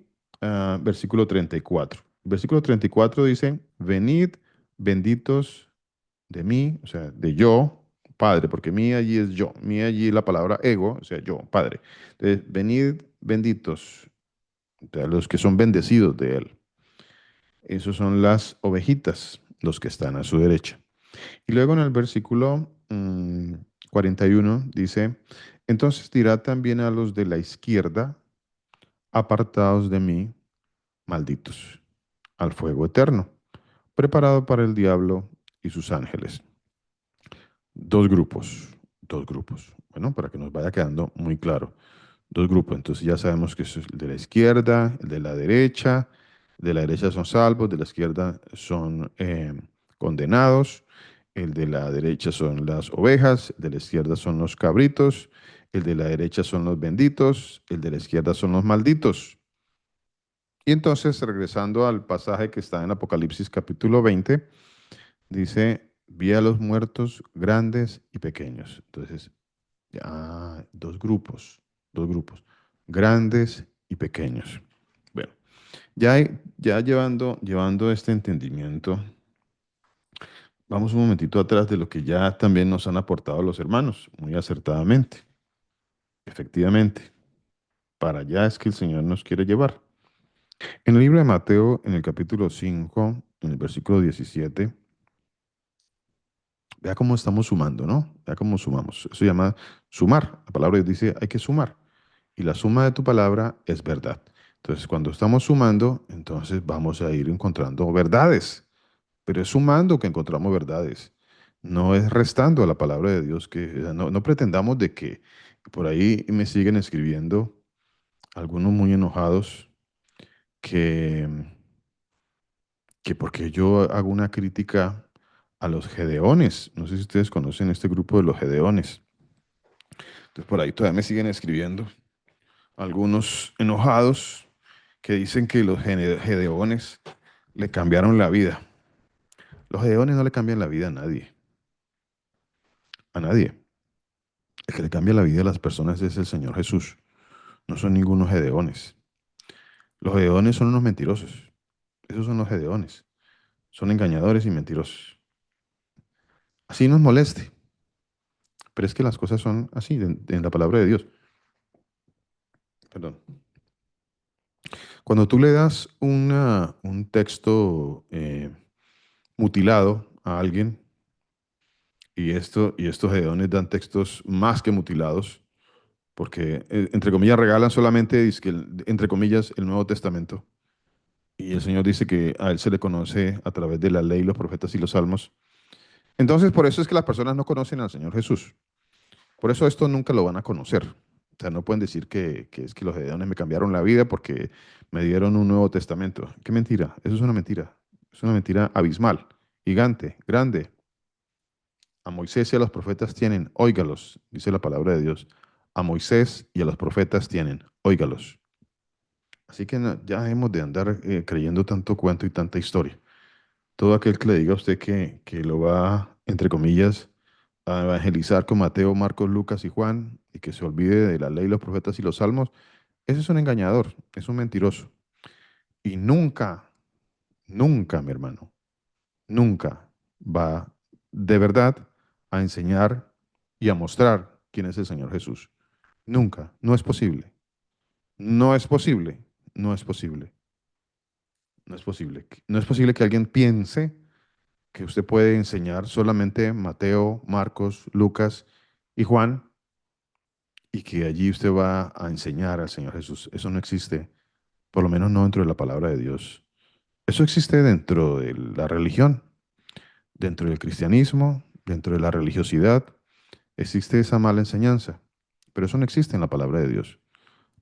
versículo 34. Versículo 34 dice, venid benditos de mí, o sea, de yo, Padre, porque mí allí es yo, mí allí la palabra ego, o sea, yo, Padre. Entonces, venid benditos, o sea, los que son bendecidos de Él. Esos son las ovejitas, los que están a su derecha. Y luego en el versículo 41 dice, entonces dirá también a los de la izquierda, apartados de mí, malditos, al fuego eterno, preparado para el diablo y sus ángeles. Dos grupos, dos grupos. Bueno, para que nos vaya quedando muy claro. Dos grupos, entonces ya sabemos que es el de la izquierda, el de la derecha. De la derecha son salvos, de la izquierda son condenados. El de la derecha son las ovejas, el de la izquierda son los cabritos. El de la derecha son los benditos, el de la izquierda son los malditos. Y entonces, regresando al pasaje que está en Apocalipsis capítulo 20, dice, vi a los muertos grandes y pequeños. Entonces, dos grupos, grandes y pequeños. Bueno, ya llevando este entendimiento, vamos un momentito atrás de lo que ya también nos han aportado los hermanos, muy acertadamente. Efectivamente, para allá es que el Señor nos quiere llevar. En el libro de Mateo, en el capítulo 5, en el versículo 17, vea cómo estamos sumando, ¿no? Vea cómo sumamos. Eso se llama sumar. La palabra dice, hay que sumar. Y la suma de tu palabra es verdad. Entonces, cuando estamos sumando, entonces vamos a ir encontrando verdades. Pero es sumando que encontramos verdades. No es restando a la palabra de Dios. No pretendamos de que por ahí me siguen escribiendo algunos muy enojados que porque yo hago una crítica a los gedeones. No sé si ustedes conocen este grupo de los gedeones. Entonces por ahí todavía me siguen escribiendo algunos enojados que dicen que los gedeones le cambiaron la vida. Los gedeones no le cambian la vida a nadie. A nadie. El que le cambia la vida a las personas es el Señor Jesús. No son ningunos gedeones. Los gedeones son unos mentirosos. Esos son los gedeones. Son engañadores y mentirosos. Así nos moleste. Pero es que las cosas son así en la palabra de Dios. Perdón. Cuando tú le das un texto mutilado a alguien, y estos gedeones dan textos más que mutilados, porque entre comillas regalan solamente, dizque entre comillas, el Nuevo Testamento. Y el Señor dice que a Él se le conoce a través de la ley, los profetas y los salmos. Entonces, por eso es que las personas no conocen al Señor Jesús. Por eso esto nunca lo van a conocer. O sea, no pueden decir que es que los gedeones me cambiaron la vida porque me dieron un Nuevo Testamento. ¡Qué mentira! Eso es una mentira. Es una mentira abismal, gigante, grande. A Moisés y a los profetas tienen, óigalos, dice la palabra de Dios. A Moisés y a los profetas tienen, óigalos. Así que ya hemos de andar creyendo tanto cuento y tanta historia. Todo aquel que le diga a usted que lo va, entre comillas, a evangelizar con Mateo, Marcos, Lucas y Juan, y que se olvide de la ley, los profetas y los salmos, ese es un engañador, es un mentiroso. Y nunca, nunca, mi hermano, nunca va de verdad a enseñar y a mostrar quién es el Señor Jesús. Nunca, no es posible. No es posible, no es posible, no es posible. No es posible que alguien piense que usted puede enseñar solamente Mateo, Marcos, Lucas y Juan y que allí usted va a enseñar al Señor Jesús. Eso no existe, por lo menos no dentro de la palabra de Dios. Eso existe dentro de la religión, dentro del cristianismo, dentro de la religiosidad. Existe esa mala enseñanza, pero eso no existe en la palabra de Dios.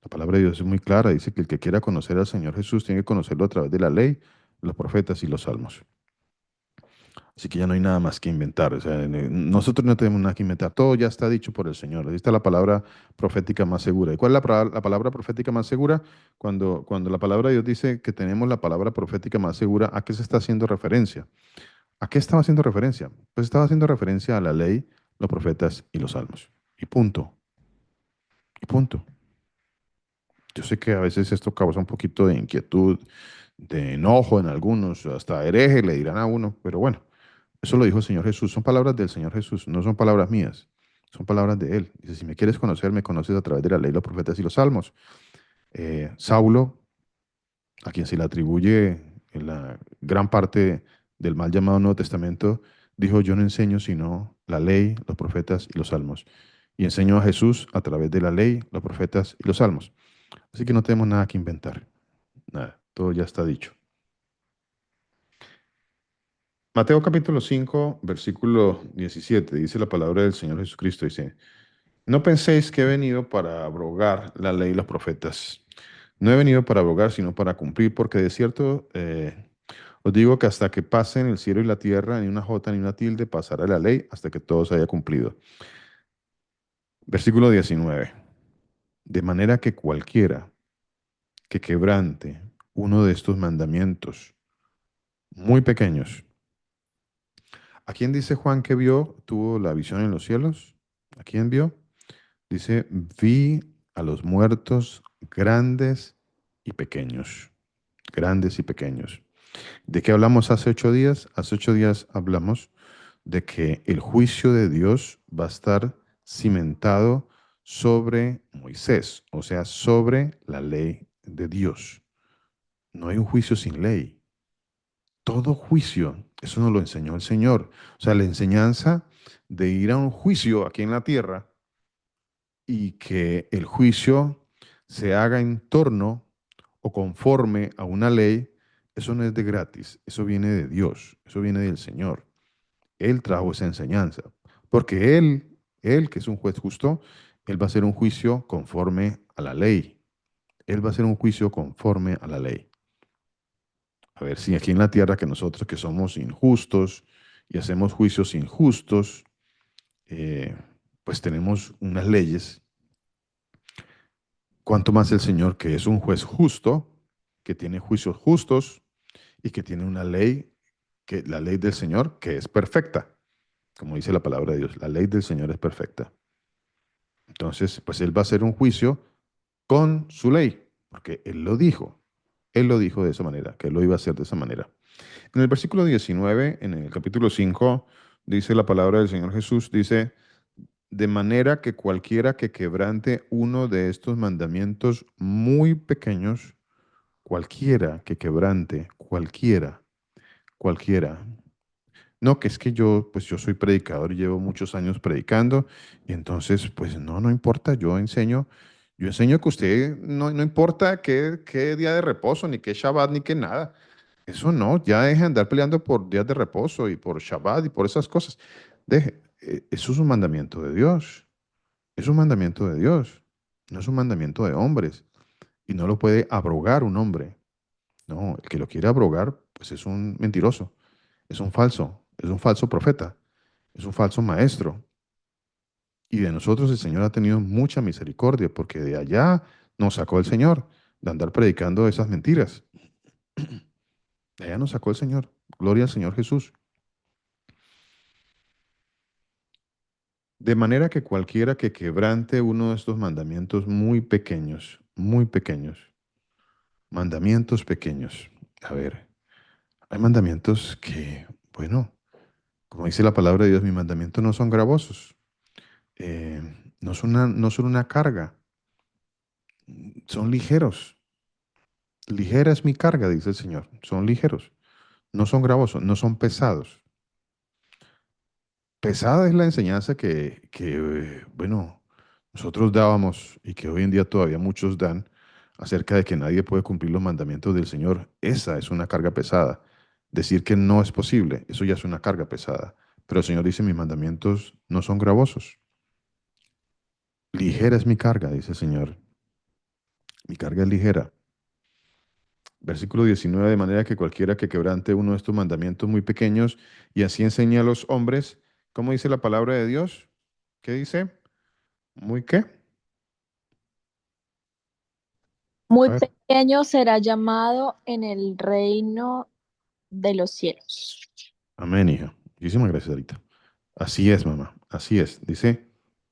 La palabra de Dios es muy clara, dice que el que quiera conocer al Señor Jesús tiene que conocerlo a través de la ley, los profetas y los salmos. Así que ya no hay nada más que inventar. O sea, nosotros no tenemos nada que inventar. Todo ya está dicho por el Señor. Ahí está la palabra profética más segura. ¿Y cuál es la palabra profética más segura? Cuando la palabra de Dios dice que tenemos la palabra profética más segura, ¿a qué se está haciendo referencia? ¿A qué estaba haciendo referencia? Pues estaba haciendo referencia a la ley, los profetas y los salmos. Y punto. Y punto. Yo sé que a veces esto causa un poquito de inquietud, de enojo en algunos, hasta hereje le dirán a uno, pero bueno. Eso lo dijo el Señor Jesús. Son palabras del Señor Jesús, no son palabras mías. Son palabras de Él. Dice, si me quieres conocer, me conoces a través de la ley, los profetas y los salmos. Saulo, a quien se le atribuye en la gran parte del mal llamado Nuevo Testamento, dijo, yo no enseño sino la ley, los profetas y los salmos. Y enseñó a Jesús a través de la ley, los profetas y los salmos. Así que no tenemos nada que inventar. Nada, todo ya está dicho. Mateo capítulo 5, versículo 17, dice la palabra del Señor Jesucristo, dice, no penséis que he venido para abrogar la ley y los profetas. No he venido para abrogar, sino para cumplir, porque de cierto os digo que hasta que pasen el cielo y la tierra, ni una jota ni una tilde pasará la ley hasta que todo se haya cumplido. Versículo 19, de manera que cualquiera que quebrante uno de estos mandamientos muy pequeños. ¿A quién dice Juan que vio, tuvo la visión en los cielos? ¿A quién vio? Dice, vi a los muertos grandes y pequeños. Grandes y pequeños. ¿De qué hablamos hace 8 días? Hace 8 días hablamos de que el juicio de Dios va a estar cimentado sobre Moisés, o sea, sobre la ley de Dios. No hay un juicio sin ley. Todo juicio, eso nos lo enseñó el Señor. O sea, la enseñanza de ir a un juicio aquí en la tierra y que el juicio se haga en torno o conforme a una ley, eso no es de gratis, eso viene de Dios, eso viene del Señor. Él trajo esa enseñanza, porque Él que es un juez justo, Él va a hacer un juicio conforme a la ley. Él va a hacer un juicio conforme a la ley. A ver si aquí en la tierra que nosotros que somos injustos y hacemos juicios injustos, eh, pues tenemos unas leyes. Cuanto más el Señor, que es un juez justo, que tiene juicios justos y que tiene una ley, que la ley del Señor, que es perfecta, como dice la palabra de Dios, la ley del Señor es perfecta. Entonces, pues Él va a hacer un juicio con su ley, porque Él lo dijo de esa manera, que Él lo iba a hacer de esa manera. En el versículo 19, en el capítulo 5, dice la palabra del Señor Jesús, dice, de manera que cualquiera que quebrante uno de estos mandamientos muy pequeños, cualquiera que quebrante, cualquiera. No, que es que yo, pues yo soy predicador y llevo muchos años predicando, y entonces, pues no, no importa, yo enseño que usted no importa qué día de reposo, ni qué Shabbat, ni qué nada. Eso no, ya deje de andar peleando por días de reposo y por Shabbat y por esas cosas. Deje, eso es un mandamiento de Dios. Es un mandamiento de Dios. No es un mandamiento de hombres. Y no lo puede abrogar un hombre. No, el que lo quiere abrogar, pues es un mentiroso. Es un falso profeta. Es un falso maestro. Y de nosotros el Señor ha tenido mucha misericordia porque de allá nos sacó el Señor de andar predicando esas mentiras. De allá nos sacó el Señor. Gloria al Señor Jesús. De manera que cualquiera que quebrante uno de estos mandamientos muy pequeños, mandamientos pequeños. A ver, hay mandamientos que, bueno, como dice la palabra de Dios, mis mandamientos no son gravosos, eh, no son una carga, son ligeros. Ligera es mi carga, dice el Señor. Son ligeros, no son gravosos, no son pesados. Pesada es la enseñanza bueno, nosotros dábamos y que hoy en día todavía muchos dan acerca de que nadie puede cumplir los mandamientos del Señor. Esa es una carga pesada. Decir que no es posible, eso ya es una carga pesada. Pero el Señor dice, mis mandamientos no son gravosos. Ligera es mi carga, dice el Señor. Mi carga es ligera. Versículo 19, de manera que cualquiera que quebrante uno de estos mandamientos muy pequeños y así enseña a los hombres, ¿cómo dice la palabra de Dios? ¿Qué dice? ¿Muy qué? A Muy ver. pequeño será llamado en el reino de los cielos. Amén, hija. Muchísimas gracias, Arita. Así es, mamá. Así es. Dice,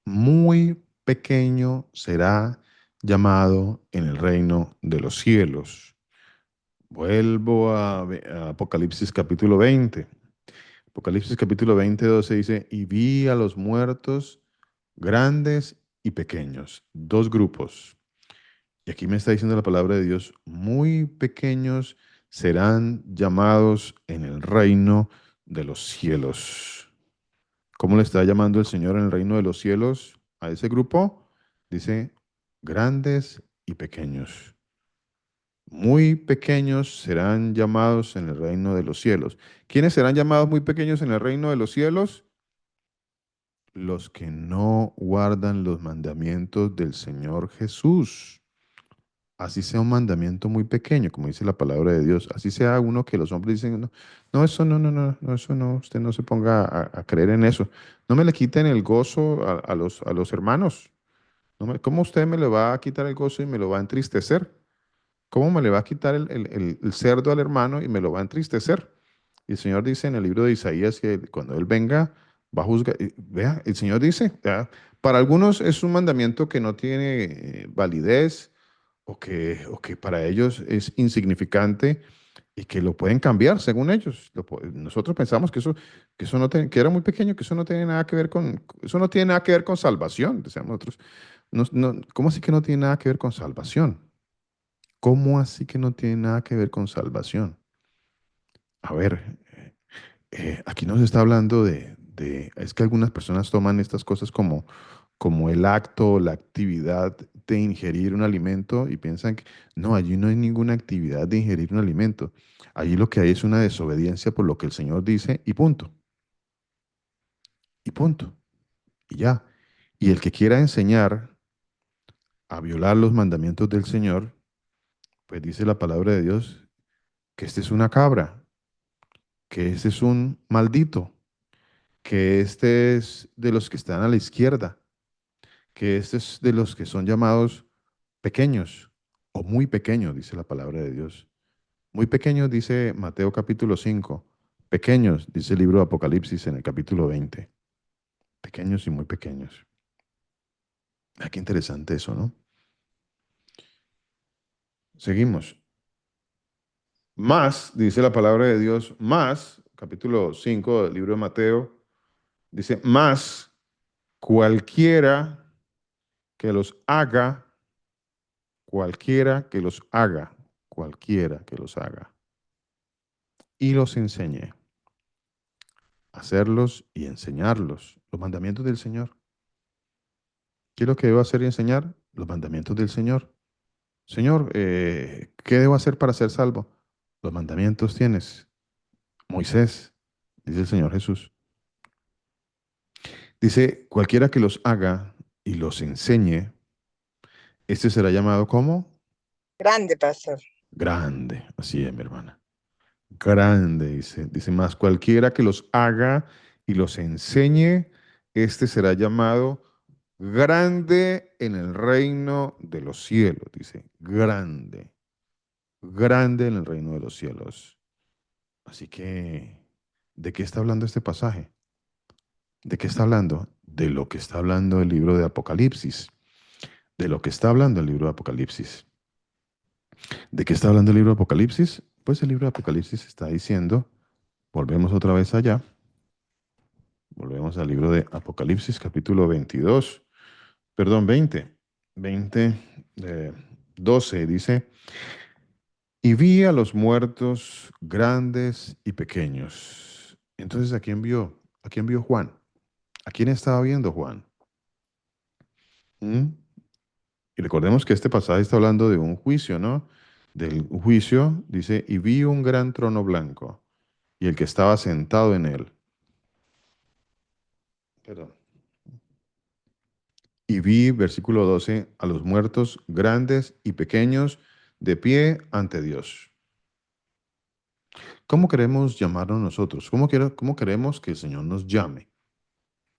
muy pequeño será llamado en el reino de los cielos. Vuelvo a Apocalipsis capítulo 20. Apocalipsis capítulo 20, 12 dice, y vi a los muertos grandes y pequeños, dos grupos. Y aquí me está diciendo la palabra de Dios, muy pequeños serán llamados en el reino de los cielos. ¿Cómo le está llamando el Señor en el reino de los cielos a ese grupo? Dice, grandes y pequeños. Muy pequeños serán llamados en el reino de los cielos. ¿Quiénes serán llamados muy pequeños en el reino de los cielos? Los que no guardan los mandamientos del Señor Jesús. Así sea un mandamiento muy pequeño, como dice la palabra de Dios, así sea uno que los hombres dicen, no, no, eso no, eso no, usted no se ponga a creer en eso. No me le quiten el gozo a los hermanos. ¿Cómo usted me le va a quitar el gozo y me lo va a entristecer? ¿Cómo me le va a quitar el cerdo al hermano y me lo va a entristecer? Y el Señor dice en el libro de Isaías que cuando Él venga, va a juzgar. Vea, el Señor dice, ¿ya? Para algunos es un mandamiento que no tiene validez o que para ellos es insignificante y que lo pueden cambiar según ellos. Nosotros pensamos que eso que era muy pequeño, que eso no tiene nada que ver eso no tiene nada que ver con salvación. Decíamos nosotros, ¿cómo así que no tiene nada que ver con salvación? ¿Cómo así que no tiene nada que ver con salvación? A ver, aquí nos está hablando es que algunas personas toman estas cosas como el acto, la actividad de ingerir un alimento y piensan que no, allí no hay ninguna actividad de ingerir un alimento. Allí lo que hay es una desobediencia por lo que el Señor dice y punto. Y punto. Y ya. Y el que quiera enseñar a violar los mandamientos del Señor, pues dice la palabra de Dios que este es una cabra, que este es un maldito, que este es de los que están a la izquierda, que este es de los que son llamados pequeños o muy pequeños, dice la palabra de Dios. Muy pequeños, dice Mateo capítulo 5. Pequeños, dice el libro de Apocalipsis en el capítulo 20. Pequeños y muy pequeños. Ah, qué interesante eso, ¿no? Seguimos. Más, dice la palabra de Dios, más, capítulo 5 del libro de Mateo, dice, más cualquiera que los haga, cualquiera que los haga, cualquiera que los haga, y los enseñe, hacerlos y enseñarlos, los mandamientos del Señor. ¿Qué es lo que debo hacer y enseñar? Los mandamientos del Señor. Señor, ¿qué debo hacer para ser salvo? Los mandamientos tienes. Moisés, dice el Señor Jesús. Dice, cualquiera que los haga y los enseñe, este será llamado como Grande, pastor. grande. Así es, mi hermana. Grande, dice. Dice más, cualquiera que los haga y los enseñe, este será llamado grande en el reino de los cielos. Dice, grande. Grande en el reino de los cielos. Así que, ¿de qué está hablando este pasaje? ¿De qué está hablando? De lo que está hablando el libro de Apocalipsis. De lo que está hablando el libro de Apocalipsis. ¿De qué está hablando el libro de Apocalipsis? Pues el libro de Apocalipsis está diciendo, volvemos otra vez allá, volvemos al libro de Apocalipsis, capítulo 22, perdón, 20, 12, dice, y vi a los muertos grandes y pequeños. Entonces, ¿a quién vio? ¿A quién vio Juan? ¿A quién estaba viendo Juan? ¿Mm? Y recordemos que este pasaje está hablando de un juicio, ¿no? Del juicio, dice, y vi un gran trono blanco, y el que estaba sentado en él. Perdón. Y vi, versículo 12, a los muertos grandes y pequeños de pie ante Dios. ¿Cómo queremos llamarnos nosotros? ¿Cómo queremos que el Señor nos llame?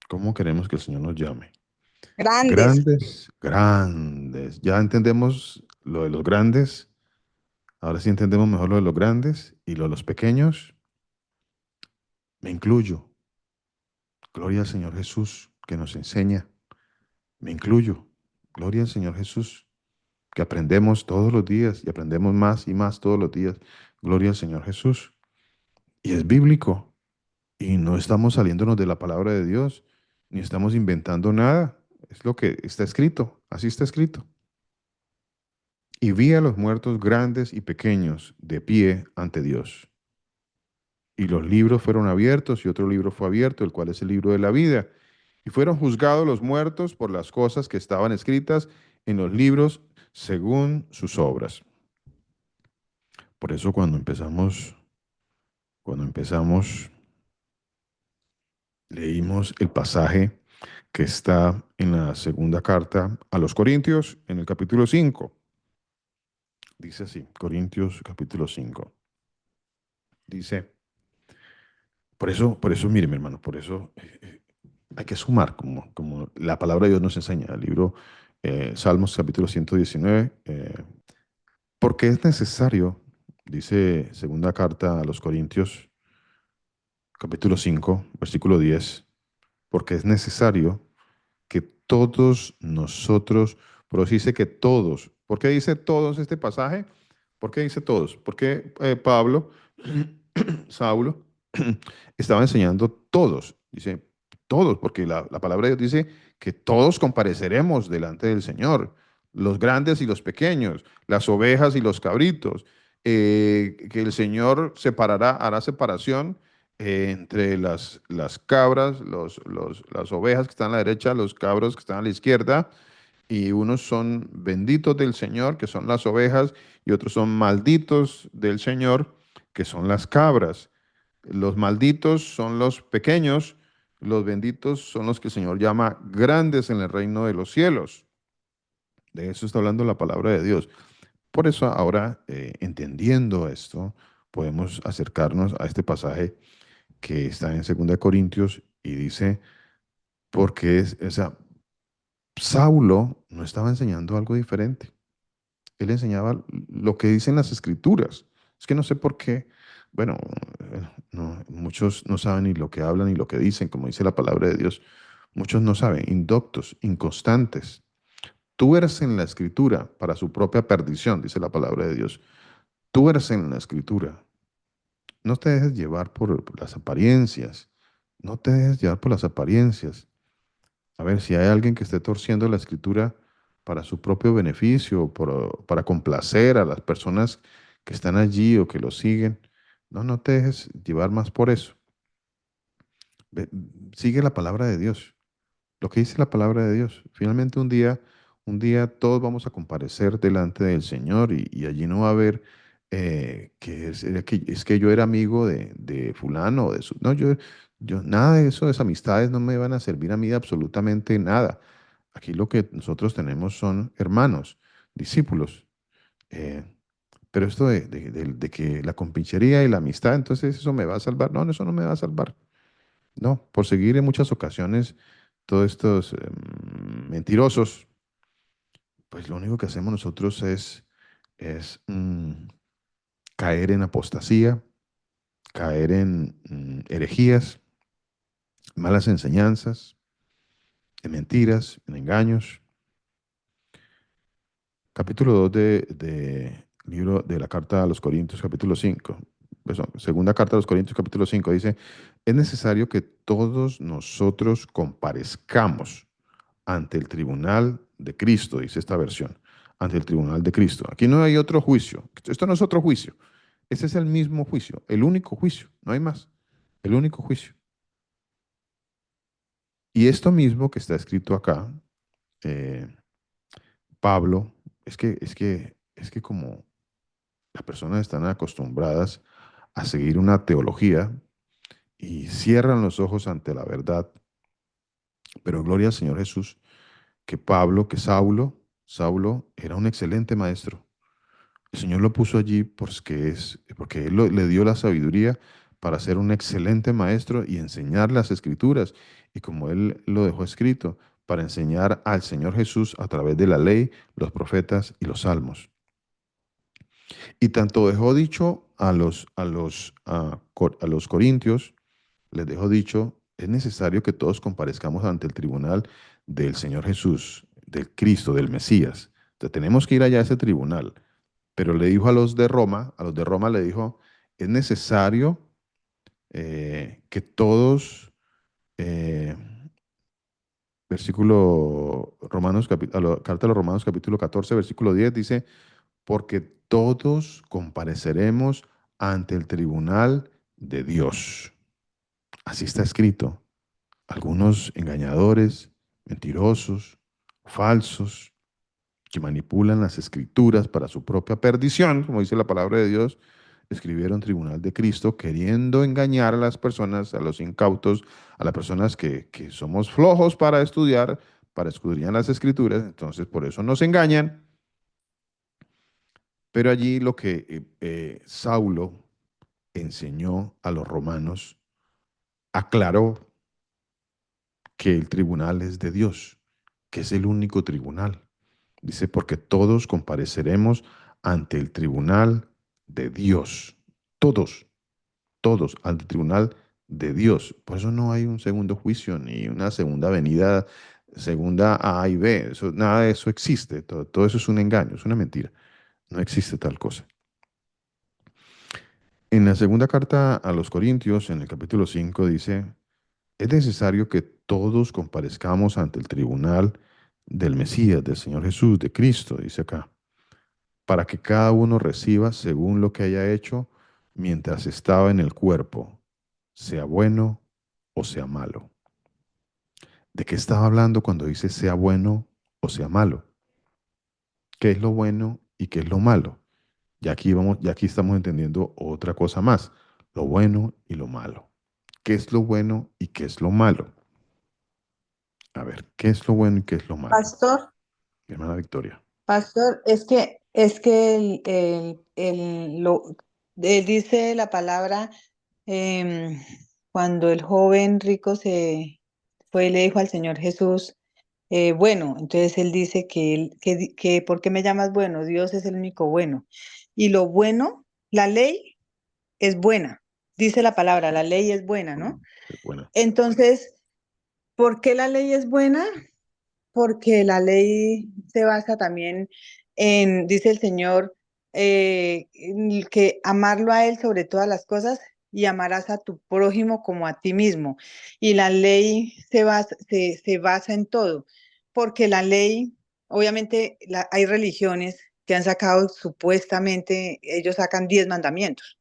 ¿Cómo queremos que el Señor nos llame? Grandes. Grandes, grandes. Ya entendemos lo de los grandes. Ahora sí entendemos mejor lo de los grandes y lo de los pequeños. Me incluyo. Gloria al Señor Jesús que nos enseña. Me incluyo. Gloria al Señor Jesús que aprendemos todos los días y aprendemos más y más todos los días. Gloria al Señor Jesús. Y es bíblico. Y no estamos saliéndonos de la palabra de Dios, ni estamos inventando nada. Es lo que está escrito. Así está escrito. Y vi a los muertos grandes y pequeños de pie ante Dios. Y los libros fueron abiertos y otro libro fue abierto, el cual es el libro de la vida. Y fueron juzgados los muertos por las cosas que estaban escritas en los libros según sus obras. Por eso cuando empezamos, leímos el pasaje que está en la segunda carta a los Corintios, en el capítulo 5. Dice así, Corintios capítulo 5. Dice, por eso, mire, mi hermano, por eso hay que sumar, como la palabra de Dios nos enseña, el libro Salmos capítulo 119, porque es necesario, dice segunda carta a los Corintios, capítulo 5, versículo 10, porque es necesario que todos nosotros, pero dice que todos, ¿por qué dice todos este pasaje? ¿Por qué dice todos? Porque Pablo, Saulo, estaba enseñando todos, dice todos, porque la palabra de Dios dice que todos compareceremos delante del Señor, los grandes y los pequeños, las ovejas y los cabritos, que el Señor hará separación entre las cabras, las ovejas que están a la derecha, los cabros que están a la izquierda, y unos son benditos del Señor, que son las ovejas, y otros son malditos del Señor, que son las cabras. Los malditos son los pequeños, los benditos son los que el Señor llama grandes en el reino de los cielos. De eso está hablando la palabra de Dios. Por eso ahora, entendiendo esto, podemos acercarnos a este pasaje que está en 2 Corintios Y dice, porque o sea, Saulo no estaba enseñando algo diferente. Él enseñaba lo que dicen las escrituras. Es que no sé por qué. Bueno, no, muchos no saben ni lo que hablan ni lo que dicen, como dice la palabra de Dios. Muchos no saben, indoctos, inconstantes. Tuercen la escritura para su propia perdición, dice la palabra de Dios. Tuercen la escritura. No te dejes llevar por las apariencias. No te dejes llevar por las apariencias. A ver, si hay alguien que esté torciendo la escritura para su propio beneficio, para complacer a las personas que están allí o que lo siguen, no te dejes llevar más por eso. Sigue la palabra de Dios, lo que dice la palabra de Dios. Finalmente un día todos vamos a comparecer delante del Señor y allí no va a haber es que yo era amigo de fulano o de su... No, nada de eso, de esas amistades no me van a servir a mí de absolutamente nada. Aquí lo que nosotros tenemos son hermanos, discípulos. eh, pero esto de que la compinchería y la amistad, entonces eso me va a salvar. No, eso no me va a salvar. No, por seguir en muchas ocasiones todos estos mentirosos, pues lo único que hacemos nosotros es caer en apostasía, caer en herejías, malas enseñanzas, en mentiras, en engaños. Capítulo 2 de libro de la carta a los Corintios, capítulo 5. Segunda carta a los Corintios, capítulo 5, dice, es necesario que todos nosotros comparezcamos ante el tribunal de Cristo, dice esta versión, ante el tribunal de Cristo. Aquí no hay otro juicio. Esto no es otro juicio. Este es el mismo juicio, el único juicio, no hay más. El único juicio. Y esto mismo que está escrito acá, eh, Pablo, es que como las personas están acostumbradas a seguir una teología y cierran los ojos ante la verdad, pero gloria al Señor Jesús, que Saulo era un excelente maestro. El Señor lo puso allí porque Él le dio la sabiduría para ser un excelente maestro y enseñar las escrituras. Y como Él lo dejó escrito, para enseñar al Señor Jesús a través de la ley, los profetas y los salmos. Y tanto dejó dicho a los corintios, les dejó dicho, es necesario que todos comparezcamos ante el tribunal del Señor Jesús, del Cristo, del Mesías. Entonces, tenemos que ir allá a ese tribunal. Pero le dijo a los de Roma le dijo, es necesario que todos, eh, carta a los Romanos capítulo 14, versículo 10 dice, porque todos compareceremos ante el tribunal de Dios. Así está escrito. Algunos engañadores, mentirosos, falsos, que manipulan las escrituras para su propia perdición, como dice la palabra de Dios, escribieron tribunal de Cristo queriendo engañar a las personas, a los incautos, a las personas que somos flojos para estudiar, para escudriñar las escrituras, entonces por eso nos engañan. Pero allí lo que Saulo enseñó a los romanos, aclaró que el tribunal es de Dios, que es el único tribunal. Dice, porque todos compareceremos ante el tribunal de Dios. Todos ante el tribunal de Dios. Por eso no hay un segundo juicio ni una segunda venida, segunda A y B. Nada de eso existe. Todo eso es un engaño, es una mentira. No existe tal cosa. En la segunda carta a los Corintios, en el capítulo 5, dice, es necesario que todos comparezcamos ante el tribunal del Mesías, del Señor Jesús, de Cristo, dice acá, para que cada uno reciba según lo que haya hecho mientras estaba en el cuerpo, sea bueno o sea malo. ¿De qué estaba hablando cuando dice sea bueno o sea malo? ¿Qué es lo bueno y qué es lo malo? Ya aquí estamos entendiendo otra cosa más, lo bueno y lo malo. ¿Qué es lo bueno y qué es lo malo? A ver, ¿qué es lo bueno y qué es lo malo? Pastor, Mi hermana Victoria. pastor, es que dice la palabra, em, cuando el joven rico se fue y le dijo al Señor Jesús, bueno, entonces él dice que ¿por qué me llamas bueno? Dios es el único bueno. Y lo bueno, la ley es buena, dice la palabra, la ley es buena, ¿no? Qué bueno. Entonces, ¿por qué la ley es buena? Porque la ley se basa también en, dice el Señor, que amarlo a Él sobre todas las cosas y amarás a tu prójimo como a ti mismo. Y la ley se basa en todo, porque la ley, obviamente hay religiones que han sacado supuestamente, ellos sacan 10 mandamientos.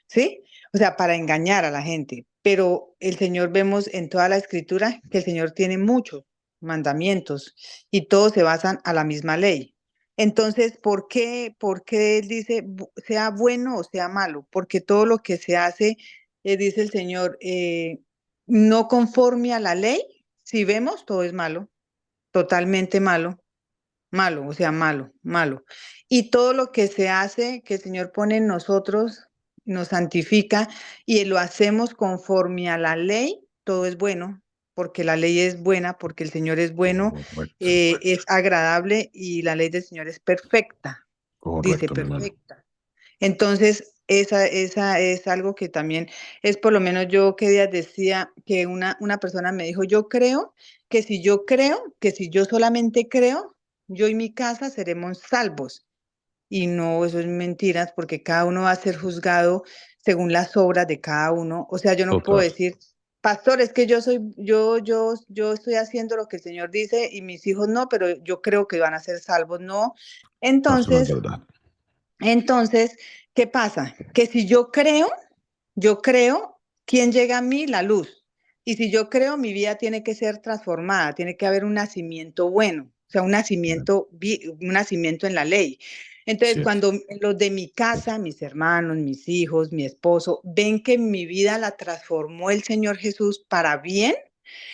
¿Sí? O sea, para engañar a la gente. Pero el Señor vemos en toda la escritura que el Señor tiene muchos mandamientos y todos se basan a la misma ley. Entonces, por qué Él dice sea bueno o sea malo? Porque todo lo que se hace, dice el Señor, no conforme a la ley, si vemos, todo es malo, totalmente malo. Malo, o sea, malo, malo. Y todo lo que se hace, que el Señor pone en nosotros, nos santifica y lo hacemos conforme a la ley, todo es bueno, porque la ley es buena, porque el Señor es bueno, Correcto. es agradable y la ley del Señor es perfecta, dice Correcto, mi hermano. perfecta. Entonces, esa es algo que también es, por lo menos yo que días decía que una persona me dijo, yo creo que si yo solamente creo, yo y mi casa seremos salvos. Y no, eso es mentiras, porque cada uno va a ser juzgado según las obras de cada uno. O sea, yo no puedo Total. decir, pastor, es que yo estoy haciendo lo que el Señor dice y mis hijos no, pero yo creo que van a ser salvos. No. Eso no es Entonces, verdad. entonces, ¿qué pasa? Que si yo creo, ¿quién llega a mí? La luz. Y si yo creo, mi vida tiene que ser transformada, tiene que haber un nacimiento bueno, o sea, un nacimiento en la ley. Entonces, Cierto. cuando los de mi casa, mis hermanos, mis hijos, mi esposo, ven que mi vida la transformó el Señor Jesús para bien,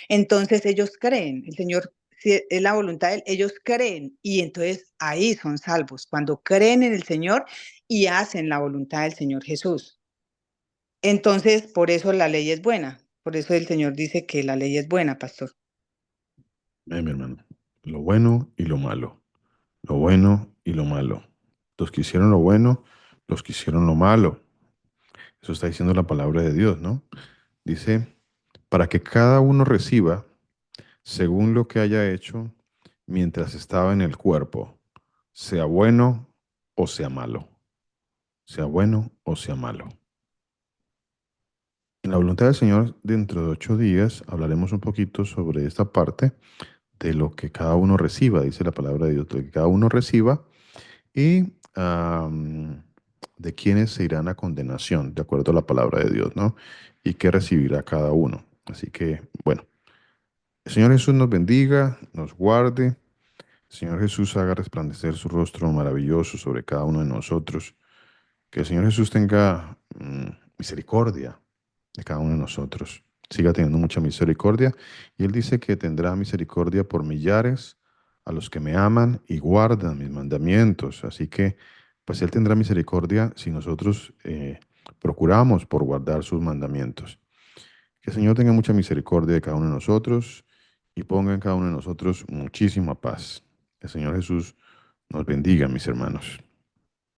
entonces ellos creen, el Señor, si es la voluntad de Él, ellos creen y entonces ahí son salvos, cuando creen en el Señor y hacen la voluntad del Señor Jesús. Entonces, por eso la ley es buena, por eso el Señor dice que la ley es buena, pastor. Mi hermano. Lo bueno y lo malo. Lo bueno y lo malo. Los que hicieron lo bueno, los que hicieron lo malo. Eso está diciendo la palabra de Dios, ¿no? Dice, para que cada uno reciba según lo que haya hecho mientras estaba en el cuerpo, sea bueno o sea malo. Sea bueno o sea malo. En la voluntad del Señor, dentro de 8 días, hablaremos un poquito sobre esta parte de lo que cada uno reciba, dice la palabra de Dios, de lo que cada uno reciba y de quienes se irán a condenación, de acuerdo a la palabra de Dios, ¿no? Y qué recibirá cada uno. Así que, bueno, el Señor Jesús nos bendiga, nos guarde. El Señor Jesús haga resplandecer su rostro maravilloso sobre cada uno de nosotros. Que el Señor Jesús tenga misericordia de cada uno de nosotros. Siga teniendo mucha misericordia. Y Él dice que tendrá misericordia por millares a los que me aman y guardan mis mandamientos. Así que, pues Él tendrá misericordia si nosotros procuramos por guardar sus mandamientos. Que el Señor tenga mucha misericordia de cada uno de nosotros y ponga en cada uno de nosotros muchísima paz. El Señor Jesús nos bendiga, mis hermanos.